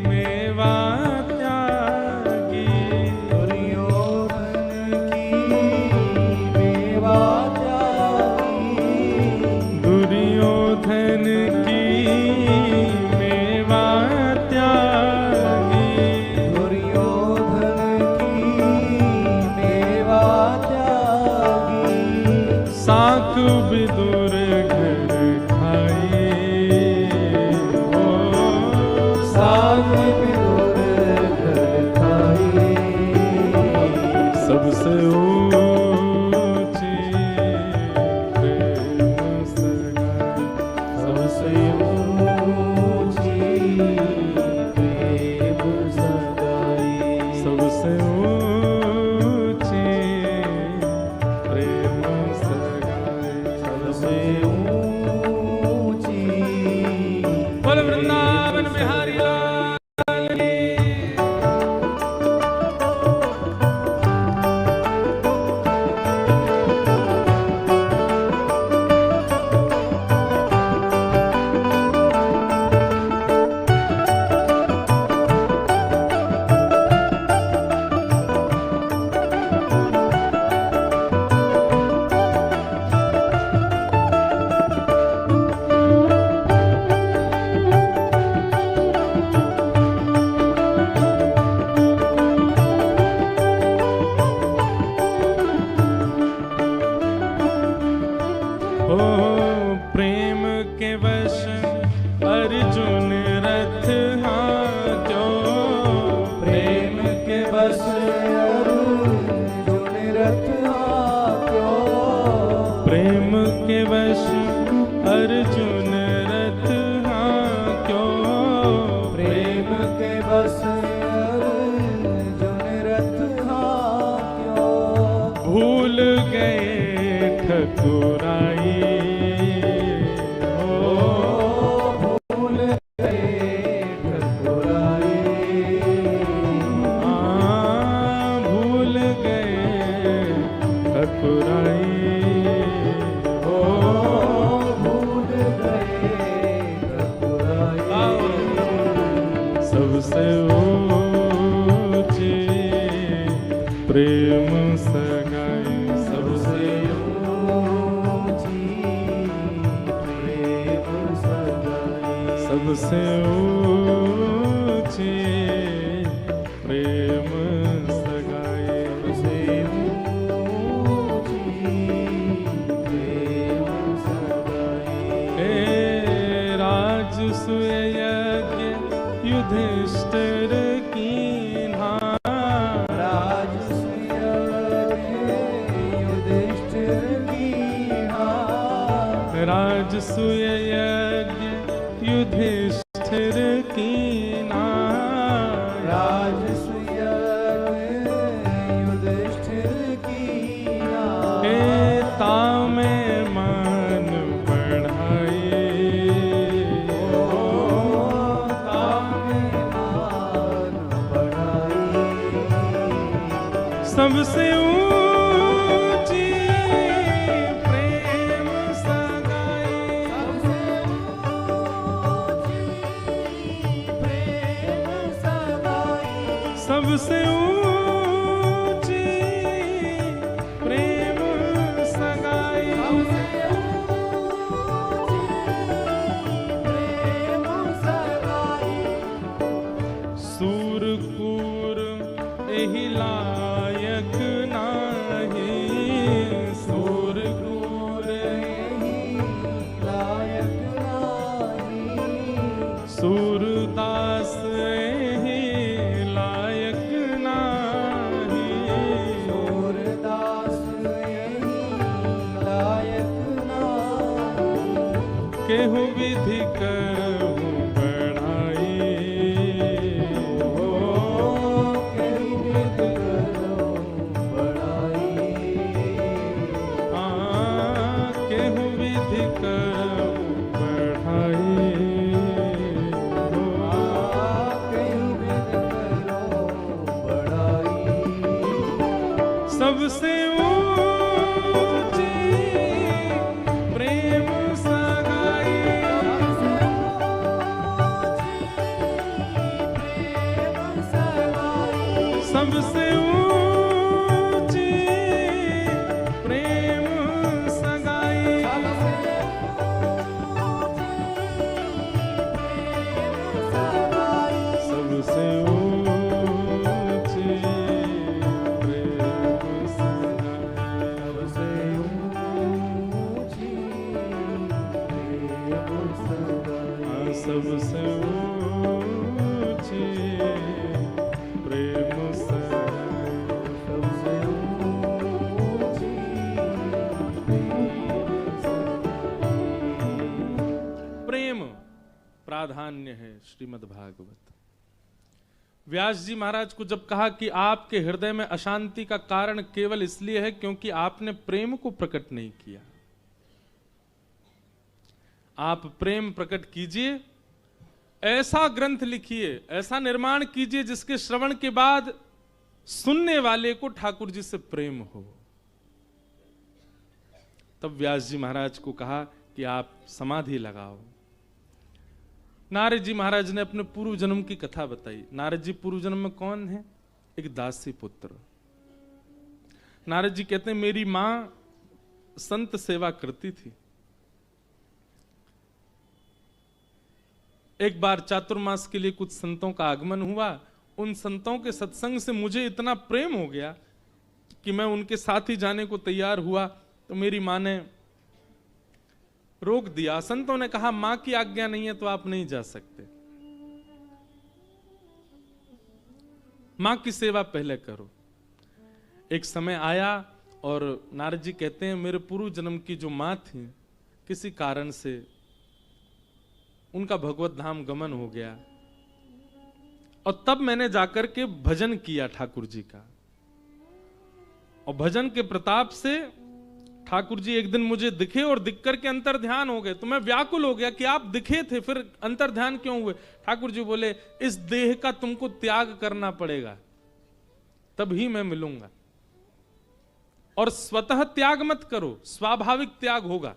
मेवा त्यागी, दुर्योधन की मेवा त्यागी, दुर्योधन की विदुर घर खाए, ओ साग विदुर घर खाए, सबसे ऊंची प्रेम सगाई, सबसे ऊंची प्रेम सगाई, सबसे ऊंची प्रेम बोल वृंदावन बिहारी लाल की। प्रेम के वश अर्जुन रथ हांक्यो, प्रेम के वश अर्जुन रथ हांक्यो, प्रेम के वश अर्जुन रथ हांक्यो, प्रेम के वश अर्जुन रथ हांक्यो, भूल गए ठकुराई। भूल गए ठकुराई, भूल गए ठकुराई। भूल गए ठकुराई। सबसे ऊंची प्रेम सगाई, सबसे ऊंची प्रेम सगाई, सबसे ऊंची प्रेम सगाई, सबसे ऊंची प्रेम सगाई। हे राजसूय यज्ञ युधिष्ठिर कीन्हा, राजसूय युधिष्ठिर कीन्हा, राजसूय यज्ञ युधिष्ठिर कीन्हा, राजसूय युधिष्ठिर कीन्हा। हे तामे मन बढ़ाई, सबसे ऊंची प्रेम सगाई, सबसे ऊंची प्रेम सगाई, सूरकूर एहि लायक नाही, सूरकूर एहि लायक नाही, सूरदास एहि लायक नाही, सूरदास एहि लायक नाही। केहू विधि कहूँ बढ़ाई, केहू विधि कहूँ बढ़ाई, सबसे ऊंची प्रेम सगाई, सबसे ऊंची प्रेम सगाई, सबसे ऊंची प्रेम सगाई, सबसे ऊंची प्रेम सगाई, सबसे ऊंची प्रेम सगाई, सबसे ऊंची प्रेम सगाई। प्रेम प्राधान्य है श्रीमद् भागवत। व्यास जी महाराज को जब कहा कि आपके हृदय में अशांति का कारण केवल इसलिए है क्योंकि आपने प्रेम को प्रकट नहीं किया, आप प्रेम प्रकट कीजिए, ऐसा ग्रंथ लिखिए, ऐसा निर्माण कीजिए जिसके श्रवण के बाद सुनने वाले को ठाकुर जी से प्रेम हो। तब व्यास जी महाराज को कहा कि आप समाधि लगाओ। नारद जी महाराज ने अपने पूर्व जन्म की कथा बताई। नारद जी पूर्व जन्म में कौन है? एक दासी पुत्र। नारद जी कहते हैं मेरी मां संत सेवा करती थी। एक बार चातुर्मास के लिए कुछ संतों का आगमन हुआ। उन संतों के सत्संग से मुझे इतना प्रेम हो गया कि मैं उनके साथ ही जाने को तैयार हुआ, तो मेरी मां ने रोक दिया। संतों ने कहा मां की आज्ञा नहीं है तो आप नहीं जा सकते, मां की सेवा पहले करो। एक समय आया और नारद जी कहते हैं मेरे पूर्व जन्म की जो मां थी, किसी कारण से उनका भगवत धाम गमन हो गया, और तब मैंने जाकर के भजन किया ठाकुर जी का, और भजन के प्रताप से ठाकुर जी एक दिन मुझे दिखे और दिख करके अंतर ध्यान हो गए, तो मैं व्याकुल हो गया कि आप दिखे थे फिर अंतर ध्यान क्यों हुए। ठाकुर जी बोले इस देह का तुमको त्याग करना पड़ेगा, तभी मैं मिलूंगा। और स्वतः त्याग मत करो, स्वाभाविक त्याग होगा।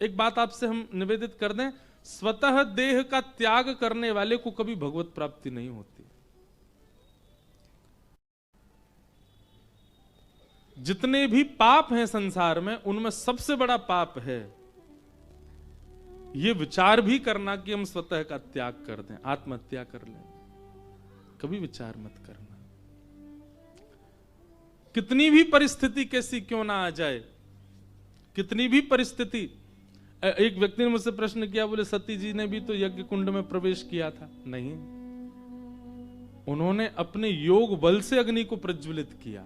एक बात आपसे हम निवेदित कर दें, स्वतः देह का त्याग करने वाले को कभी भगवत प्राप्ति नहीं होती। जितने भी पाप हैं संसार में, उनमें सबसे बड़ा पाप है ये विचार भी करना कि हम स्वतः का त्याग कर दें, आत्महत्या कर लें। कभी विचार मत करना। कितनी भी परिस्थिति कैसी क्यों ना आ जाए, कितनी भी परिस्थिति। एक व्यक्ति ने मुझसे प्रश्न किया, बोले सती जी ने भी तो यज्ञ कुंड में प्रवेश किया था। नहीं, उन्होंने अपने योग बल से अग्नि को प्रज्वलित किया।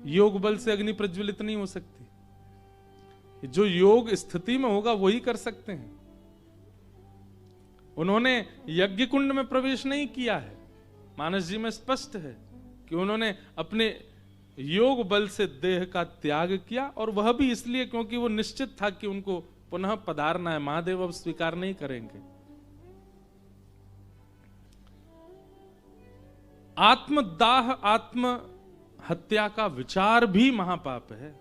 योग बल से अग्नि प्रज्वलित नहीं हो सकती, जो योग स्थिति में होगा वही कर सकते हैं। उन्होंने यज्ञ कुंड में प्रवेश नहीं किया है। मानस जी में स्पष्ट है कि उन्होंने अपने योग बल से देह का त्याग किया, और वह भी इसलिए क्योंकि वो निश्चित था कि उनको पुनः पधारना है, महादेव अब स्वीकार नहीं करेंगे। आत्मदाह, आत्म हत्या का विचार भी महापाप है,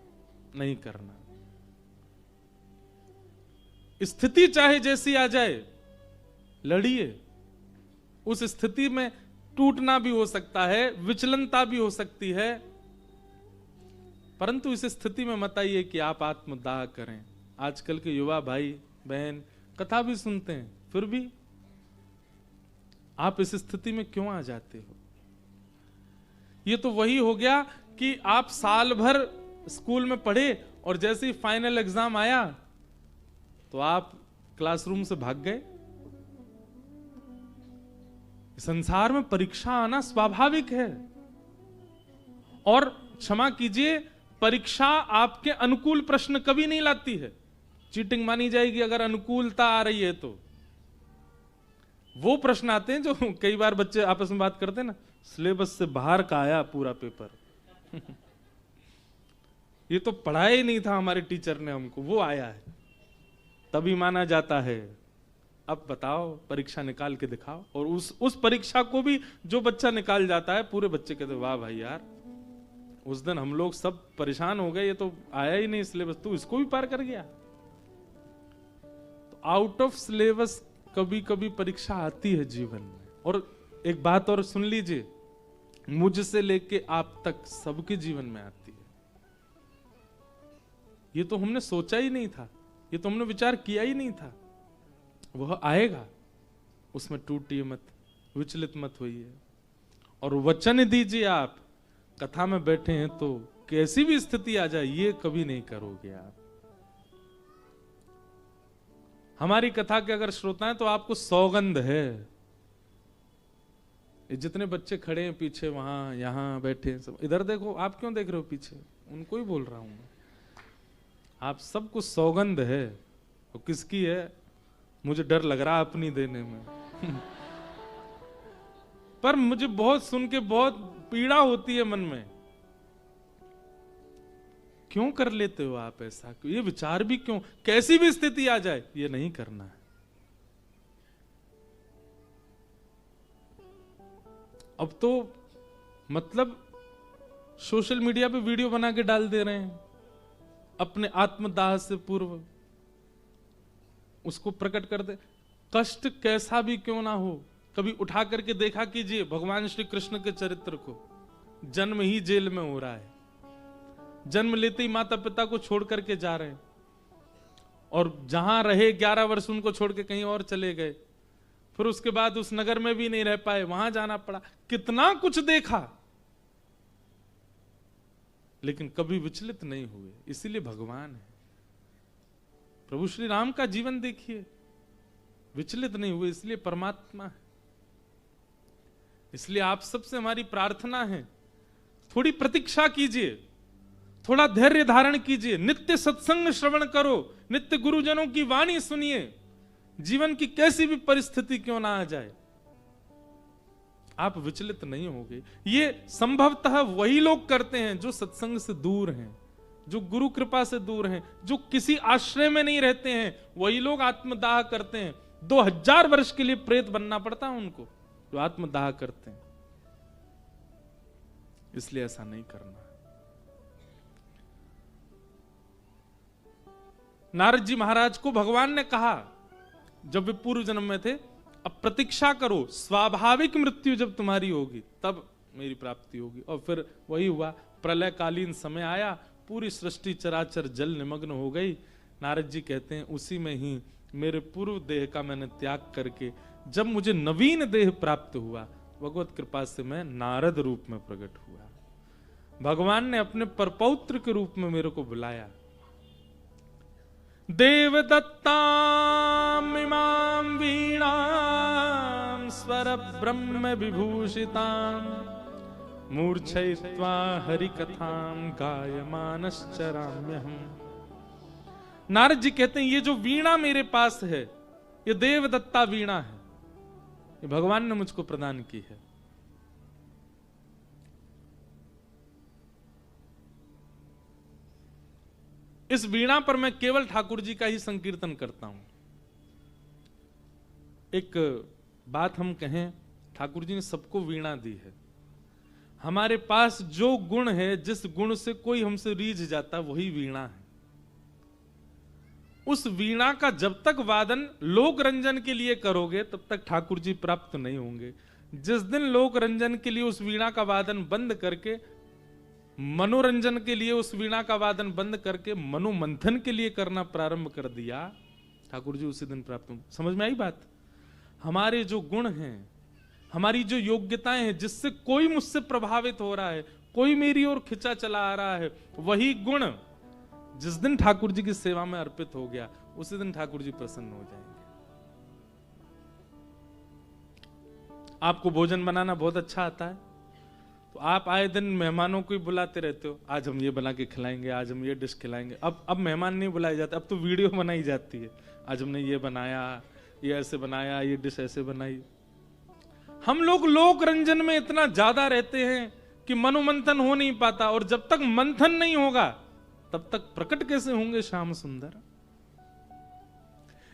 नहीं करना। स्थिति चाहे जैसी आ जाए, लड़िए। उस स्थिति में टूटना भी हो सकता है, विचलनता भी हो सकती है, परंतु इस स्थिति में मत आइए कि आप आत्मदाह करें। आजकल के युवा भाई बहन कथा भी सुनते हैं, फिर भी आप इस स्थिति में क्यों आ जाते हो? ये तो वही हो गया कि आप साल भर स्कूल में पढ़े और जैसे ही फाइनल एग्जाम आया तो आप क्लासरूम से भाग गए। संसार में परीक्षा आना स्वाभाविक है, और क्षमा कीजिए, परीक्षा आपके अनुकूल प्रश्न कभी नहीं लाती है। चीटिंग मानी जाएगी अगर अनुकूलता आ रही है तो। वो प्रश्न आते हैं जो कई बार बच्चे आपस में बात करते हैं ना, सिलेबस से बाहर का आया पूरा पेपर ये तो पढ़ाया ही नहीं था हमारे टीचर ने हमको, वो आया है, तभी माना जाता है। अब बताओ, परीक्षा निकाल के दिखाओ। और उस परीक्षा को भी जो बच्चा निकाल जाता है, पूरे बच्चे कहते वाह भाई यार, उस दिन हम लोग सब परेशान हो गए, ये तो आया ही नहीं सिलेबस, तू इसको भी पार कर गया। तो आउट ऑफ सिलेबस कभी कभी परीक्षा आती है जीवन में। और एक बात और सुन लीजिए, मुझसे लेके आप तक सबके जीवन में आती है। ये तो हमने सोचा ही नहीं था, ये तो हमने विचार किया ही नहीं था, वह आएगा। उसमें टूटिए मत, विचलित मत होइए, और वचन दीजिए आप कथा में बैठे हैं तो कैसी भी स्थिति आ जाए ये कभी नहीं करोगे आप। हमारी कथा के अगर श्रोता हैं तो आपको सौगंध है। ये जितने बच्चे खड़े हैं पीछे, वहां यहां बैठे हैं सब, इधर देखो, आप क्यों देख रहे हो पीछे? उनको ही बोल रहा हूं मैं। आप सबको सौगंध है, और किसकी है मुझे डर लग रहा अपनी देने में पर मुझे बहुत सुन के बहुत पीड़ा होती है मन में। क्यों कर लेते हो आप ऐसा? ये विचार भी क्यों? कैसी भी स्थिति आ जाए ये नहीं करना है। अब तो मतलब सोशल मीडिया पे वीडियो बना के डाल दे रहे हैं अपने आत्मदाह से पूर्व, उसको प्रकट कर दे। कष्ट कैसा भी क्यों ना हो, कभी उठा करके देखा कीजिए भगवान श्री कृष्ण के चरित्र को। जन्म ही जेल में हो रहा है, जन्म लेते ही माता पिता को छोड़ करके जा रहे हैं, और जहां रहे 11 वर्ष उनको छोड़ के कहीं और चले गए, फिर उसके बाद उस नगर में भी नहीं रह पाए, वहां जाना पड़ा। कितना कुछ देखा, लेकिन कभी विचलित नहीं हुए, इसीलिए भगवान है। प्रभु श्री राम का जीवन देखिए, विचलित नहीं हुए, इसलिए परमात्मा है। इसलिए आप सबसे हमारी प्रार्थना है, थोड़ी प्रतीक्षा कीजिए, थोड़ा धैर्य धारण कीजिए, नित्य सत्संग श्रवण करो, नित्य गुरुजनों की वाणी सुनिए। जीवन की कैसी भी परिस्थिति क्यों ना आ जाए, आप विचलित नहीं होगे। ये संभवतः वही लोग करते हैं जो सत्संग से दूर हैं, जो गुरु कृपा से दूर हैं, जो किसी आश्रय में नहीं रहते हैं, वही लोग आत्मदाह करते हैं। 2000 वर्ष के लिए प्रेत बनना पड़ता है उनको जो आत्मदाह करते हैं। इसलिए ऐसा नहीं करना। नारद जी महाराज को भगवान ने कहा जब वे पूर्व जन्म में थे, अब प्रतीक्षा करो, स्वाभाविक मृत्यु जब तुम्हारी होगी तब मेरी प्राप्ति होगी। और फिर वही हुआ, प्रलयकालीन समय आया, पूरी सृष्टि चराचर जल निमग्न हो गई। नारद जी कहते हैं उसी में ही मेरे पूर्व देह का मैंने त्याग करके जब मुझे नवीन देह प्राप्त हुआ, भगवत कृपा से मैं नारद रूप में प्रकट हुआ। भगवान ने अपने परपौत्र के रूप में मेरे को बुलाया। देवदत्ताम इमां वीणां स्वर ब्रह्म विभूषितां मूर्छयित्वा हरिकथां गायमानश्चराम्यहम्। नारद जी कहते हैं ये जो वीणा मेरे पास है, ये देवदत्ता वीणा है, ये भगवान ने मुझको प्रदान की है। इस वीणा पर मैं केवल ठाकुर जी का ही संकीर्तन करता हूं। एक बात हम कहें, ठाकुर जी ने सबको वीणा दी है। हमारे पास जो गुण है, जिस गुण से कोई हमसे रीझ जाता, वही वीणा है। उस वीणा का जब तक वादन लोक रंजन के लिए करोगे तब तक ठाकुर जी प्राप्त नहीं होंगे। जिस दिन लोक रंजन के लिए उस वीणा का वादन बंद करके, मनोरंजन के लिए उस वीणा का वादन बंद करके मनोमंथन के लिए करना प्रारंभ कर दिया, ठाकुर जी उसी दिन प्राप्त होंगे। समझ में आई बात? हमारे जो गुण हैं, हमारी जो योग्यताएं हैं, जिससे कोई मुझसे प्रभावित हो रहा है, कोई मेरी ओर खिंचा चला आ रहा है, वही गुण जिस दिन ठाकुर जी की सेवा में अर्पित हो गया, उसी दिन ठाकुर जी प्रसन्न हो जाएंगे। आपको भोजन बनाना बहुत अच्छा आता है, तो आप आए दिन मेहमानों को ही बुलाते रहते हो, आज हम ये बना के खिलाएंगे, आज हम ये डिश खिलाएंगे। अब मेहमान नहीं बुलाए जाते, अब तो वीडियो बनाई जाती है, आज हमने ये बनाया, ये ऐसे बनाया, ये डिश ऐसे बनाई। हम लोग लोक रंजन में इतना ज्यादा रहते हैं कि मनोमंथन हो नहीं पाता, और जब तक मंथन नहीं होगा तब तक प्रकट कैसे होंगे श्याम सुंदर।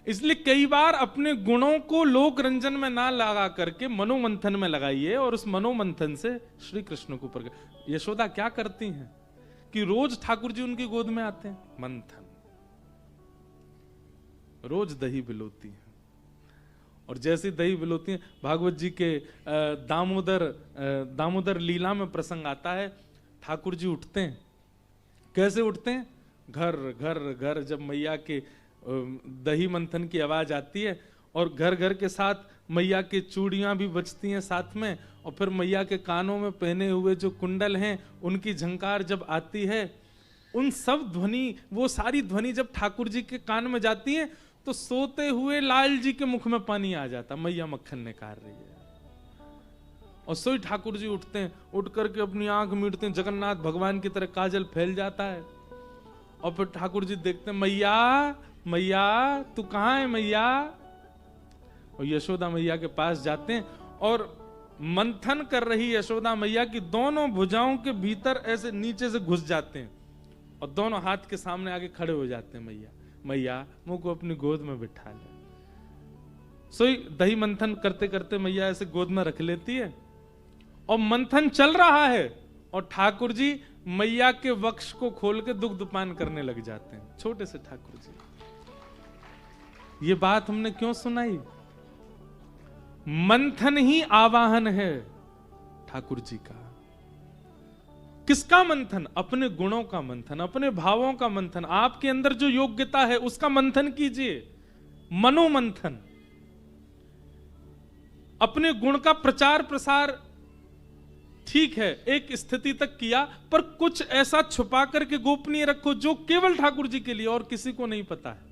इसलिए कई बार अपने गुणों को लोक रंजन में ना लगा करके मनोमंथन में लगाइए, और उस मनोमंथन से श्री कृष्ण को प्रकट। यशोदा क्या करती हैं कि रोज ठाकुर जी उनकी गोद में आते हैं, मंथन, रोज दही बिलोती हैं। और जैसे दही बिलोती हैं, भागवत जी के दामोदर लीला में प्रसंग आता है, ठाकुर जी उठते हैं। कैसे उठते हैं? घर घर घर, जब मैया के दही मंथन की आवाज आती है, और घर घर के साथ मैया के चूड़ियां भी बजती हैं साथ में, और फिर मैया के कानों में पहने हुए जो कुंडल हैं उनकी झंकार जब आती है, उन सब ध्वनि, वो सारी ध्वनि जब ठाकुर जी के कान में जाती है, तो सोते हुए लाल जी के मुख में पानी आ जाता, मैया मक्खन निकाल रही है। और सोई ठाकुर जी उठते हैं, उठ करके अपनी आंख मीटते हैं, जगन्नाथ भगवान की तरह काजल फैल जाता है। और फिर ठाकुर जी देखते हैं, मैया मैया तू कहां है मैया? और यशोदा मैया के पास जाते हैं, और मंथन कर रही यशोदा मैया की दोनों भुजाओं के भीतर ऐसे नीचे से घुस जाते हैं, और दोनों हाथ के सामने आगे खड़े हो जाते हैं। मैया मैया मुझको अपनी गोद में बिठा ले। सोई दही मंथन करते करते मैया ऐसे गोद में रख लेती है, और मंथन चल रहा है, और ठाकुर जी मैया के वक्ष को खोल के दुग्धपान करने लग जाते हैं, छोटे से ठाकुर जी। ये बात हमने क्यों सुनाई? मंथन ही आवाहन है ठाकुर जी का। किसका मंथन? अपने गुणों का मंथन, अपने भावों का मंथन, आपके अंदर जो योग्यता है उसका मंथन कीजिए, मनोमंथन। अपने गुण का प्रचार प्रसार ठीक है, एक स्थिति तक किया, पर कुछ ऐसा छुपा करके गोपनीय रखो जो केवल ठाकुर जी के लिए और किसी को नहीं पता है।